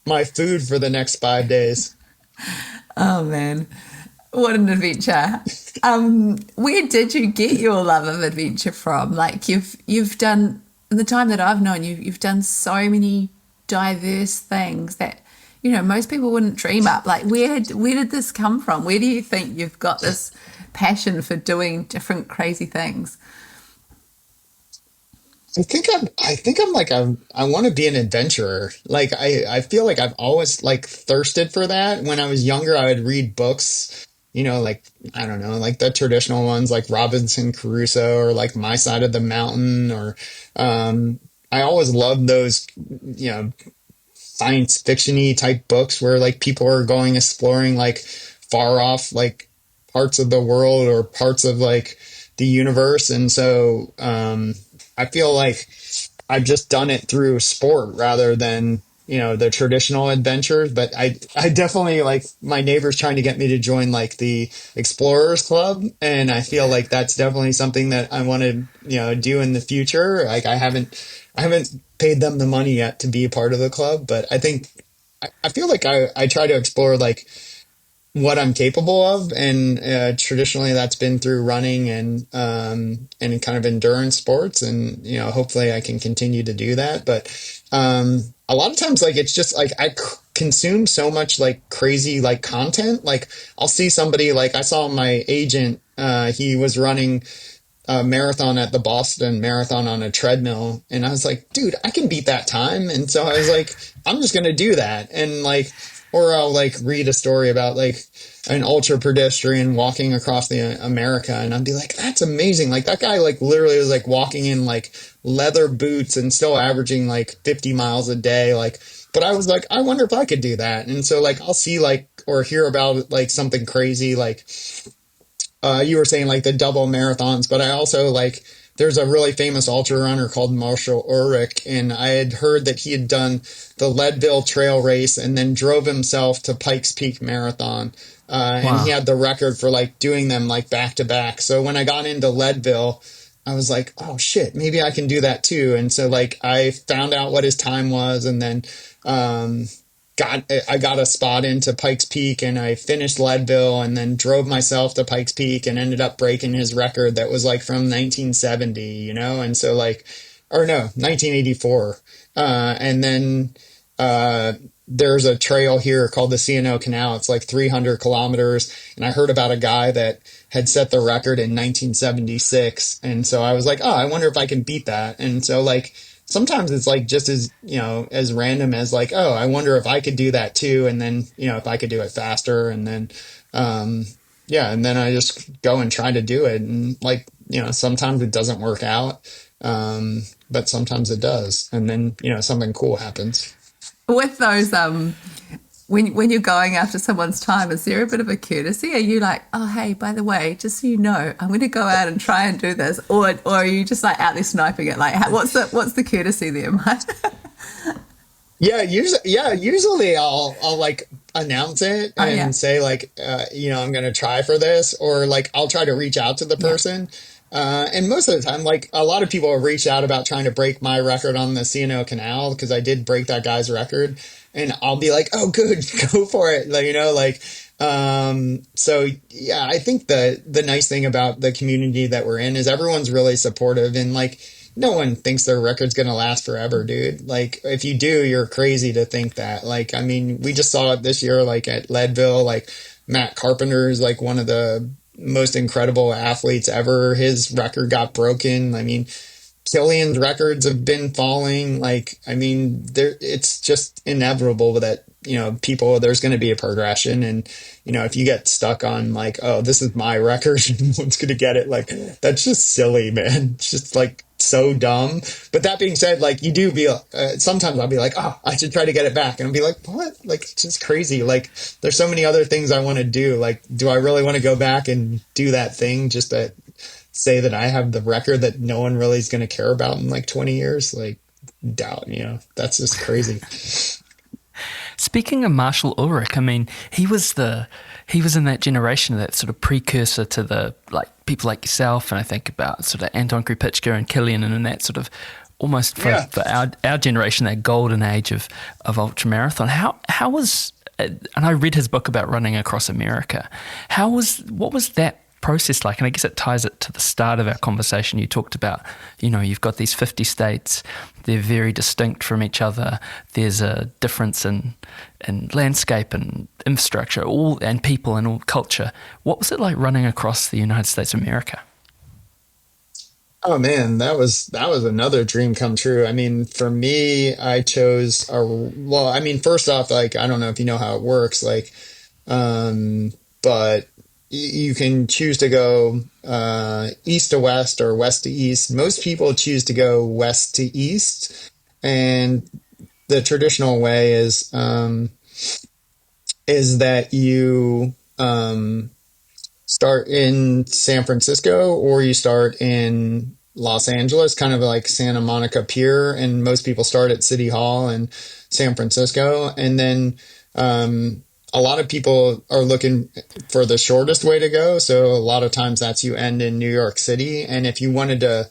my food for the next 5 days. Oh man, what an adventure! Where did you get your love of adventure from? Like, you've done, in the time that I've known you, you've done so many diverse things that most people wouldn't dream up. Like, where did this come from? Where do you think you've got this passion for doing different crazy things? I think I'm like, I want to be an adventurer. Like, I feel like I've always like thirsted for that. When I was younger, I would read books, like, I don't know, like the traditional ones like Robinson Crusoe, or like My Side of the Mountain, or I always loved those, science fiction-y type books where like people are going exploring like far off like parts of the world or parts of like the universe. And so I feel like I've just done it through sport rather than, the traditional adventures. But I definitely, like, my neighbor's trying to get me to join like the Explorers Club. And I feel like that's definitely something that I want to, do in the future. Like, I haven't paid them the money yet to be a part of the club, but I think, I feel like I try to explore like what I'm capable of. And traditionally that's been through running and kind of endurance sports. And, hopefully I can continue to do that. But a lot of times, like, it's just like consume so much like crazy like content. Like, I'll see somebody, like, I saw my agent, he was running a marathon at the Boston Marathon on a treadmill. And I was like, dude, I can beat that time. And so I was like, I'm just going to do that. And like, or I'll like read a story about like an ultra pedestrian walking across the America. And I'd be like, that's amazing. Like, that guy like literally was like walking in like leather boots and still averaging like 50 miles a day. Like, but I was like, I wonder if I could do that. And so like, I'll see like, or hear about like something crazy, like, you were saying like the double marathons, but I also like, there's a really famous ultra runner called Marshall Ulrich, and I had heard that he had done the Leadville Trail Race and then drove himself to Pikes Peak Marathon. And he Wow. had the record for like doing them like back to back. So when I got into Leadville, I was like, oh shit, maybe I can do that too. And so like, I found out what his time was, and then, um, I got a spot into Pikes Peak, and I finished Leadville and then drove myself to Pikes Peak and ended up breaking his record that was like from 1970, And so like, or no, 1984. And then there's a trail here called the C&O Canal. It's like 300 kilometers. And I heard about a guy that had set the record in 1976. And so I was like, oh, I wonder if I can beat that. And so like, sometimes it's like just as, as random as like, oh, I wonder if I could do that too. And then, if I could do it faster. And then, yeah. And then I just go and try to do it. And like, sometimes it doesn't work out. But sometimes it does. And then, something cool happens. With those, when you're going after someone's time, is there a bit of a courtesy? Are you like, oh, hey, by the way, just so you know, I'm going to go out and try and do this, or are you just like out there sniping it? Like, what's the courtesy there, Mike? Usually I'll like announce it and say like, I'm going to try for this, or like I'll try to reach out to the person. And most of the time, like a lot of people have reached out about trying to break my record on the C&O Canal, because I did break that guy's record, and I'll be like, oh, good, go for it. Like, so yeah, I think the nice thing about the community that we're in is everyone's really supportive, and like, no one thinks their record's going to last forever, dude. Like, if you do, you're crazy to think that. Like, I mean, we just saw it this year, like at Leadville, like Matt Carpenter is like one of the most incredible athletes ever. His record got broken. I mean, Killian's records have been falling. Like, I mean, it's just inevitable that, there's going to be a progression. And, if you get stuck on like, oh, this is my record, no one's going to get it. Like, that's just silly, man. It's just like so dumb. But that being said, like, you do be, sometimes I'll be like, oh, I should try to get it back. And I'll be like, what? Like, it's just crazy. Like, there's so many other things I want to do. Like, do I really want to go back and do that thing just to say that I have the record that no one really is going to care about in like 20 years? Like, doubt, that's just crazy. Speaking of Marshall Ulrich, I mean, he was in that generation, that sort of precursor to the like people like yourself, and I think about sort of Anton Krupicka and Killian, and in that sort of almost for our generation, that golden age of ultramarathon. How was, and I read his book about running across America. What was that process like? And I guess it ties it to the start of our conversation. You talked about, you've got these 50 states, they're very distinct from each other. There's a difference in landscape and infrastructure, and people and all culture. What was it like running across the United States of America? Oh man, that was another dream come true. I mean, for me, I chose first off, like, I don't know if you know how it works, like, but you can choose to go east to west or west to east. Most people choose to go west to east, and the traditional way is that you start in San Francisco, or you start in Los Angeles, kind of like Santa Monica Pier, and most people start at City Hall in San Francisco, and then a lot of people are looking for the shortest way to go. So a lot of times that's you end in New York City. And if you wanted to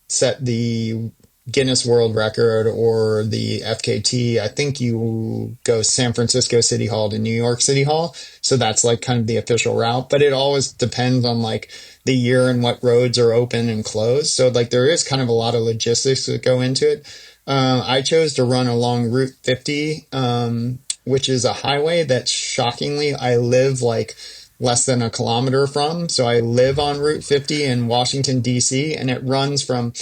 set the Guinness World Record or the FKT, I think you go San Francisco City Hall to New York City Hall. So that's like kind of the official route, but it always depends on like the year and what roads are open and closed. So like there is kind of a lot of logistics that go into it. I chose to run along Route 50, which is a highway that shockingly I live like less than a kilometer from. So I live on Route 50 in Washington, D.C., and it runs from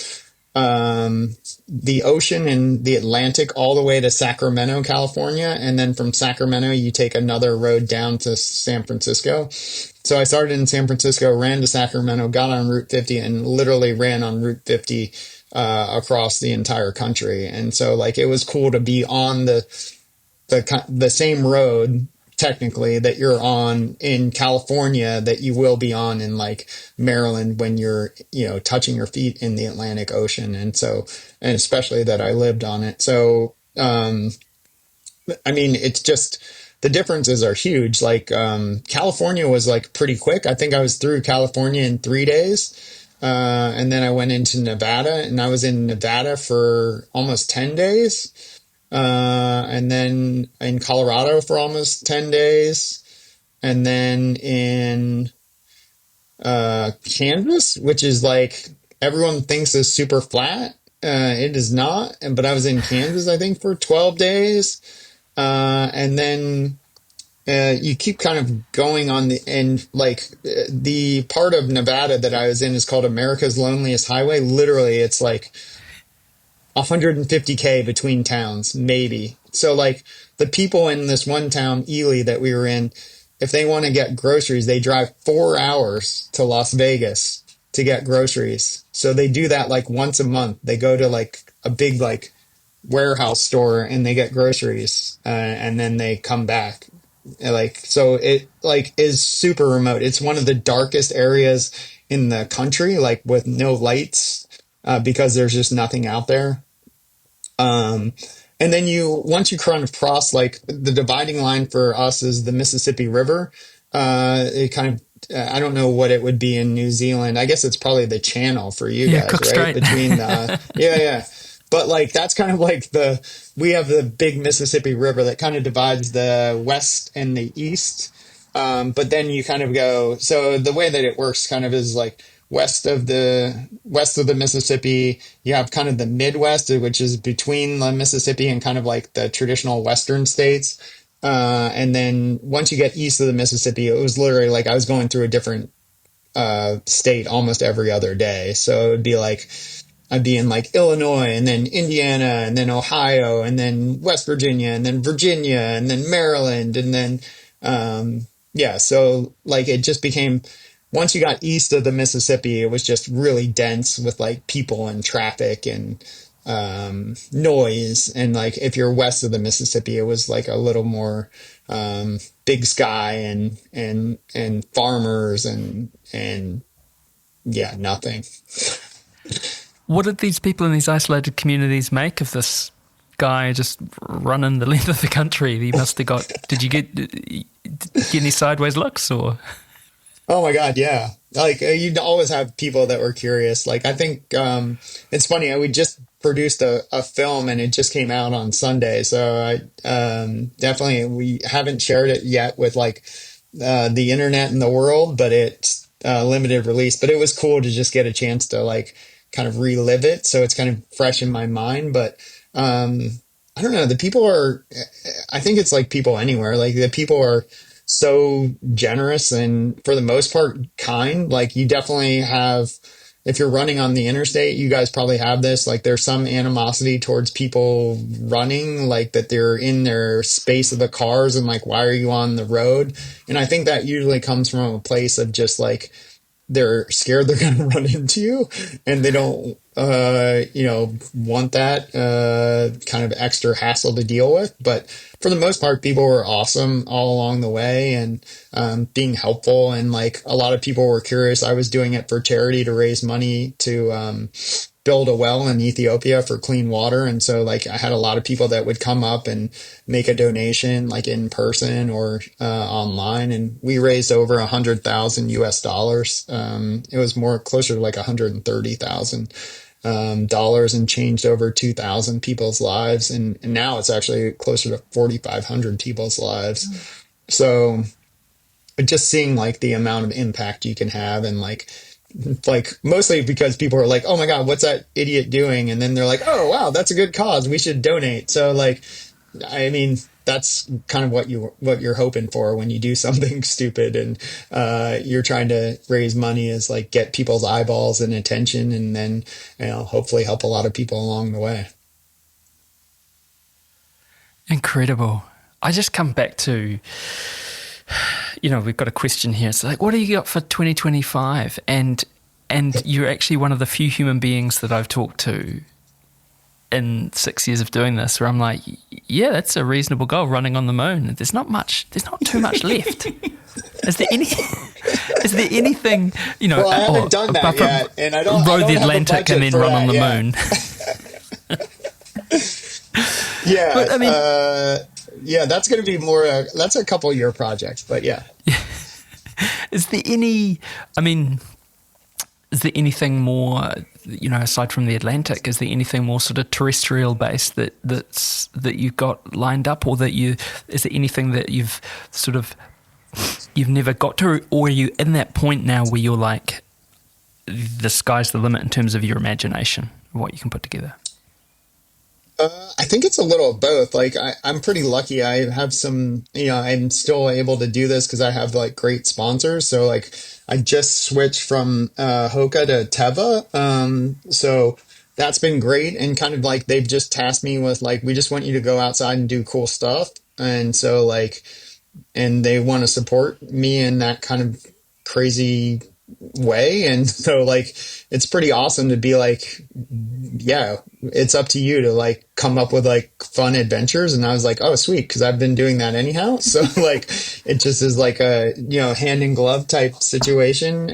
the ocean and the Atlantic all the way to Sacramento, California. And then from Sacramento, you take another road down to San Francisco. So I started in San Francisco, ran to Sacramento, got on Route 50, and literally ran on Route 50 across the entire country. And so like it was cool to be on the same road technically that you're on in California that you will be on in like Maryland when you're, touching your feet in the Atlantic Ocean. And so, and especially that I lived on it. So, I mean, it's just, the differences are huge. Like, California was like pretty quick. I think I was through California in 3 days. And then I went into Nevada, and I was in Nevada for almost 10 days. And then in Colorado for almost 10 days. And then in Kansas, which is like everyone thinks is super flat. it is not. But I was in Kansas, I think, for 12 days. And then you keep kind of going on the part of Nevada that I was in is called America's Loneliest Highway. Literally, it's like 150K between towns, maybe. So like the people in this one town, Ely, that we were in, if they want to get groceries, they drive 4 hours to Las Vegas to get groceries. So they do that like once a month. They go to like a big like warehouse store and they get groceries, and then they come back. Like, so it like is super remote. It's one of the darkest areas in the country, like with no lights, because there's just nothing out there. And then once you kind of cross, like the dividing line for us is the Mississippi River. It kind of, I don't know what it would be in New Zealand. I guess it's probably the channel for you guys, Cook right? Strait. Between yeah. But like, that's kind of like we have the big Mississippi River that kind of divides the West and the East. But then you kind of go, so the way that it works kind of is like, west of the Mississippi, you have kind of the Midwest, which is between the Mississippi and kind of like the traditional Western states. And then once you get east of the Mississippi, it was literally like I was going through a different state almost every other day. So it would be like I'd be in like Illinois and then Indiana and then Ohio and then West Virginia and then Virginia and then Maryland. And then, so like it just became, once you got east of the Mississippi, it was just really dense with like people and traffic and noise. And like if you're west of the Mississippi, it was like a little more big sky and farmers and nothing. What did these people in these isolated communities make of this guy just running the length of the country? He must have got. Did you get any sideways looks or? Oh my God, yeah. Like you'd always have people that were curious. Like I think it's funny. We just produced a film and it just came out on Sunday. So I definitely, we haven't shared it yet with like the internet and the world, but it's limited release. But it was cool to just get a chance to like kind of relive it. So it's kind of fresh in my mind. But I don't know. The people are, I think it's like people anywhere. Like the people are so generous and for the most part kind. Like you definitely have, if you're running on the interstate, you guys probably have this, like there's some animosity towards people running, like that they're in their space of the cars and like, why are you on the road? And I think that usually comes from a place of just like they're scared they're going to run into you and they don't want that kind of extra hassle to deal with. But for the most part, people were awesome all along the way and being helpful. And like a lot of people were curious. I was doing it for charity to raise money to build a well in Ethiopia for clean water. And so like I had a lot of people that would come up and make a donation like in person or online. And we raised over $100,000 US. It was more closer to like $130,000 and changed over 2,000 people's lives. And now it's actually closer to 4,500 people's lives. So just seeing like the amount of impact you can have and like mostly because people are like, oh my God, what's that idiot doing? And then they're like, oh wow, that's a good cause. We should donate. So like, I mean, that's kind of what you're hoping for when you do something stupid and you're trying to raise money is like get people's eyeballs and attention and then, hopefully help a lot of people along the way. Incredible. I just come back to, we've got a question here. It's like, what do you got for 2025? And you're actually one of the few human beings that I've talked to in 6 years of doing this where I'm like, yeah, that's a reasonable goal, running on the moon. There's not too much left. Is there anything, Well, I haven't done that yet, and I don't row the have a Atlantic budget and then for run that, on the yeah. moon. Yeah. But, I mean, that's going to be more, that's a couple year project, but yeah. Is there anything more, aside from the Atlantic, is there anything more sort of terrestrial based that you've got lined up, or is there anything that you've never got to, or are you in that point now where you're like, the sky's the limit in terms of your imagination? what you can put together? I think it's a little of both. Like I'm pretty lucky. I have some, I'm still able to do this because I have like great sponsors. So like I just switched from Hoka to Teva. So that's been great. And kind of like they've just tasked me with like, we just want you to go outside and do cool stuff. And so like, and they want to support me in that kind of crazy way. And so like it's pretty awesome to be like, yeah, it's up to you to like come up with like fun adventures. And I was like, oh sweet, because I've been doing that anyhow. So like it just is like a hand in glove type situation.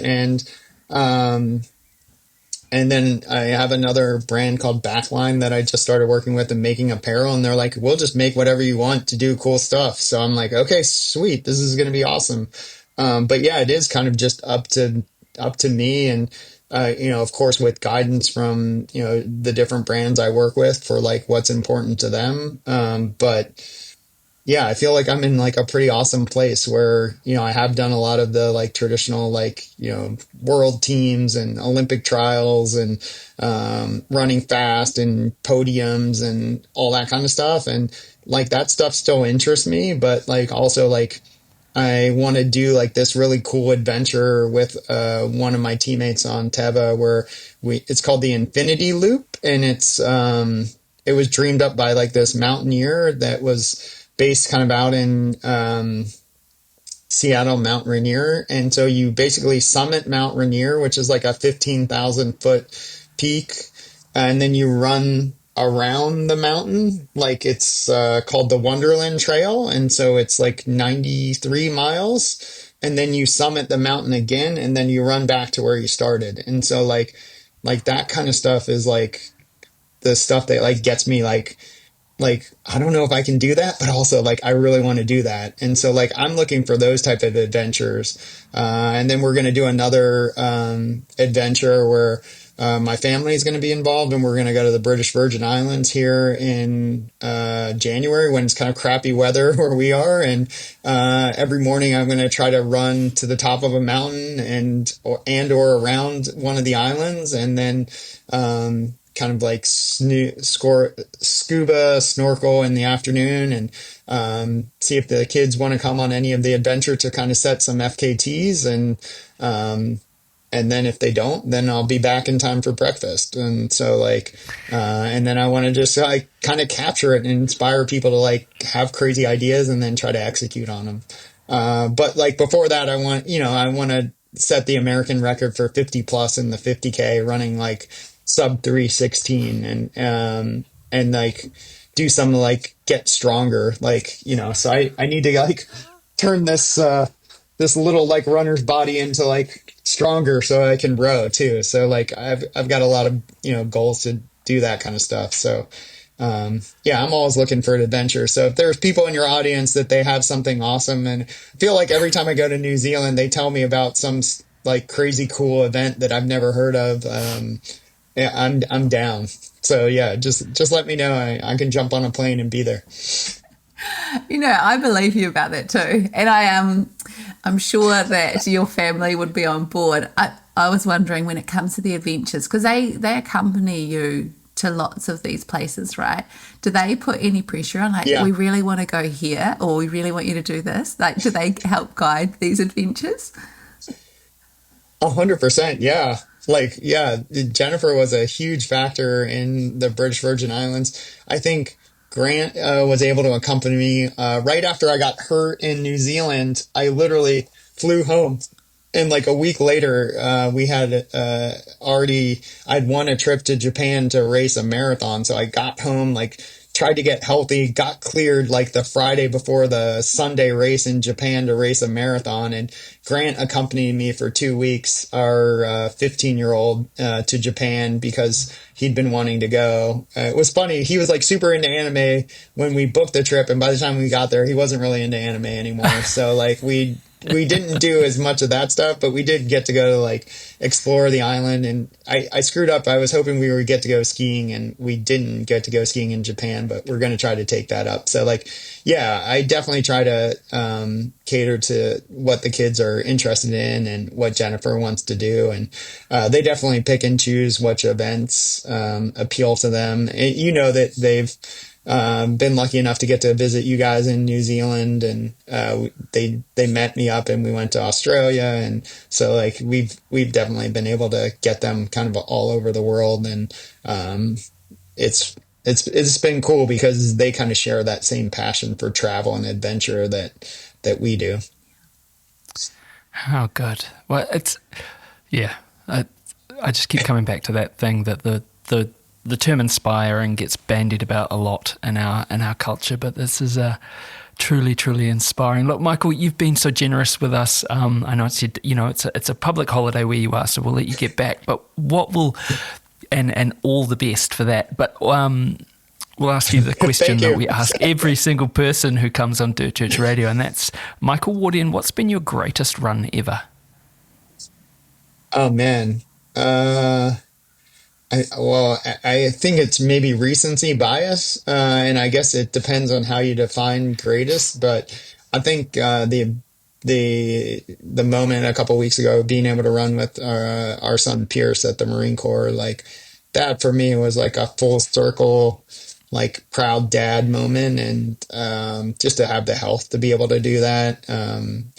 And then I have another brand called Backline that I just started working with and making apparel. And they're like, we'll just make whatever you want to do cool stuff. So I'm like, okay, sweet. This is going to be awesome. But yeah, it is kind of just up to me. And, of course, with guidance from, the different brands I work with for like what's important to them. But yeah, I feel like I'm in like a pretty awesome place where, I have done a lot of the like traditional, like, world teams and Olympic trials and running fast and podiums and all that kind of stuff. And like that stuff still interests me, but like also like I want to do like this really cool adventure with one of my teammates on Teva where it's called the Infinity Loop. And it was dreamed up by like this mountaineer that was based kind of out in Seattle, Mount Rainier. And so you basically summit Mount Rainier, which is like a 15,000 foot peak. And then you run around the mountain. Like it's called the Wonderland Trail. And so it's like 93 miles. And then you summit the mountain again. And then you run back to where you started. And so like that kind of stuff is like the stuff that like gets me like, I don't know if I can do that, but also like, I really want to do that. And so like, I'm looking for those type of adventures. And then we're going to do another adventure where my family is going to be involved and we're going to go to the British Virgin Islands here in January when it's kind of crappy weather where we are. And every morning I'm going to try to run to the top of a mountain or around one of the islands. And then, kind of like scuba snorkel in the afternoon and see if the kids want to come on any of the adventure to kind of set some FKTs and then if they don't, then I'll be back in time for breakfast. And so like and then I want to just like kind of capture it and inspire people to like have crazy ideas and then try to execute on them. But like before that I want to set the American record for 50 plus in the 50K running like sub 3:16 and like do some like get stronger, like, so I need to like turn this little like runner's body into like stronger so I can row too. So like I've got a lot of, goals to do that kind of stuff. So yeah, I'm always looking for an adventure. So if there's people in your audience that they have something awesome, and I feel like every time I go to New Zealand, they tell me about some like crazy cool event that I've never heard of. Yeah, I'm down. So yeah, just let me know. I can jump on a plane and be there. I believe you about that too. And I'm sure that your family would be on board. I was wondering when it comes to the adventures, because they accompany you to lots of these places, right? Do they put any pressure on, like, we really want to go here, or we really want you to do this? Like, do they help guide these adventures? 100%. Yeah. Like, yeah, Jennifer was a huge factor in the British Virgin Islands. I think Grant was able to accompany me right after I got hurt in New Zealand. I literally flew home. And like a week later, we had I'd won a trip to Japan to race a marathon. So I got home, like tried to get healthy, got cleared like the Friday before the Sunday race in Japan to race a marathon. And Grant accompanied me for 2 weeks, our 15-year-old, to Japan because he'd been wanting to go. It was funny. He was like super into anime when we booked the trip. And by the time we got there, he wasn't really into anime anymore. So like we we didn't do as much of that stuff, but we did get to go to like explore the island. And I screwed up. I was hoping we would get to go skiing, and we didn't get to go skiing in Japan, but we're going to try to take that up. So like, yeah, I definitely try to cater to what the kids are interested in and what Jennifer wants to do. And they definitely pick and choose which events appeal to them. And you know that they've been lucky enough to get to visit you guys in New Zealand, and they met me up and we went to Australia, and so like we've definitely been able to get them kind of all over the world, and it's been cool because they kind of share that same passion for travel and adventure that we do. Oh, good. Well, I just keep coming back to that thing that the term inspiring gets bandied about a lot in our culture, but this is truly, truly inspiring. Look, Michael, you've been so generous with us. I know it's a public holiday where you are, so we'll let you get back. But and all the best for that. But we'll ask you the question that we ask every single person who comes on Dirt Church Radio, and that's, Michael Wardian, what's been your greatest run ever? Oh man. I think it's maybe recency bias, and I guess it depends on how you define greatest. But I think the moment a couple of weeks ago, being able to run with our son Pierce at the Marine Corps, like that for me was like a full circle, like proud dad moment, and just to have the health to be able to do that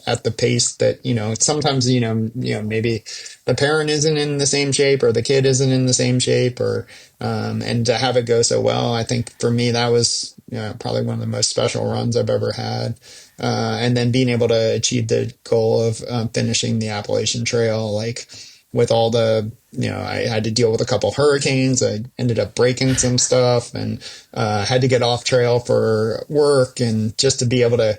at the pace that sometimes maybe the parent isn't in the same shape or the kid isn't in the same shape, or and to have it go so well, I think for me that was probably one of the most special runs I've ever had. And then being able to achieve the goal of finishing the Appalachian Trail, like with all the, I had to deal with a couple hurricanes. I ended up breaking some stuff and had to get off trail for work. And just to be able to,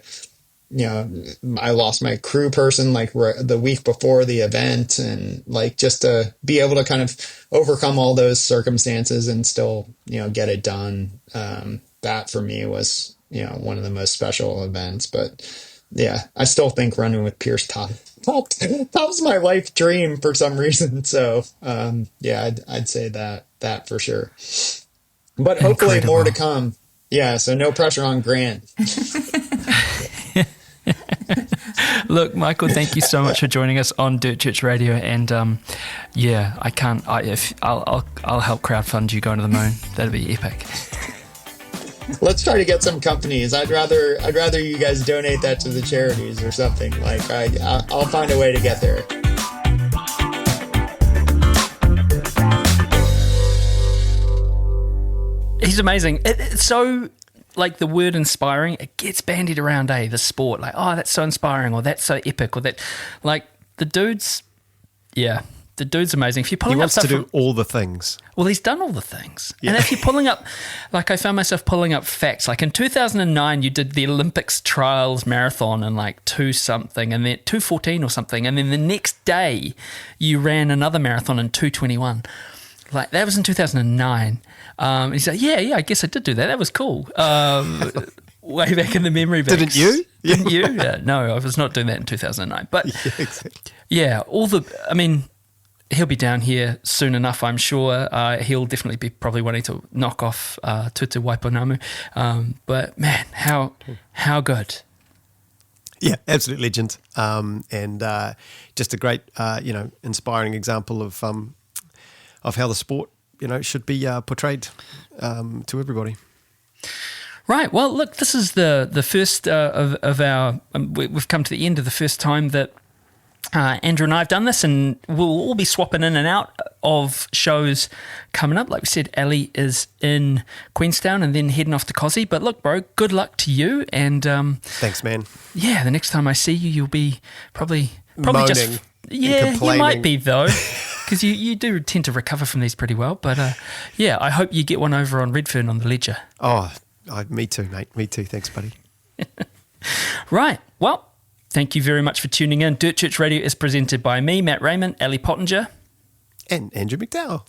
I lost my crew person like the week before the event, and like just to be able to kind of overcome all those circumstances and still, get it done. That for me was, one of the most special events. But yeah, I still think running with Pierce tops my life dream for some reason. So yeah, I'd say that for sure. But hopefully more to come. Yeah, so no pressure on Grant. Look, Michael, thank you so much for joining us on Dirt Church Radio. And I'll help crowdfund you going to the moon. That'd be epic. Let's try to get some companies. I'd rather you guys donate that to the charities or something. Like I'll find a way to get there. He's amazing. It's so, like, the word inspiring, it gets bandied around, the sport. Like, oh, that's so inspiring, or that's so epic, or that, like, the dude's amazing. If you're pulling he wants up to do all the things. Well, he's done all the things. Yeah. And if you're pulling up, like I found myself pulling up facts, like in 2009, you did the Olympics trials marathon in like 2-something, and then 2:14 or something. And then the next day you ran another marathon in 2:21. Like that was in 2009. And he's like, yeah, I guess I did do that. That was cool. Way back in the memory banks. Didn't you? Didn't you? Yeah, no, I was not doing that in 2009. But yeah, he'll be down here soon enough, I'm sure. He'll definitely be probably wanting to knock off Tour Te Waipunamu. But man, how good. Yeah, absolute legend. And just a great, inspiring example of how the sport, should be portrayed to everybody. Right. Well, look, this is the first of our. We've come to the end of the first time that Andrew and I have done this, and we'll all be swapping in and out of shows coming up. Like we said, Ali is in Queenstown and then heading off to Cozzy. But look, bro, good luck to you. And thanks, man. Yeah, the next time I see you, you'll be probably moaning, just you might be though, because you do tend to recover from these pretty well. But yeah, I hope you get one over on Redfern on the Ledger. Oh, me too, mate. Me too. Thanks, buddy. Right. Well, thank you very much for tuning in. Dirt Church Radio is presented by me, Matt Raymond, Ali Pottinger, and Andrew McDowell.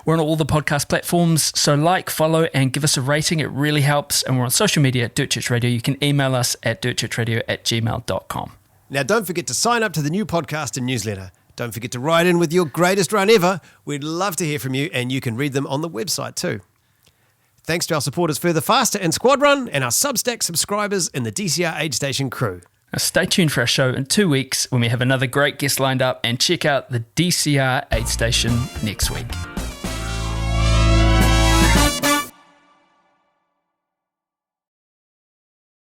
We're on all the podcast platforms, so like, follow, and give us a rating. It really helps. And we're on social media at Dirt Church Radio. You can email us at dirtchurchradio@gmail.com. Now, don't forget to sign up to the new podcast and newsletter. Don't forget to write in with your greatest run ever. We'd love to hear from you, and you can read them on the website too. Thanks to our supporters Further Faster and Squad Run, and our Substack subscribers in the DCR Aid Station crew. Now stay tuned for our show in 2 weeks when we have another great guest lined up, and check out the DCR Aid Station next week.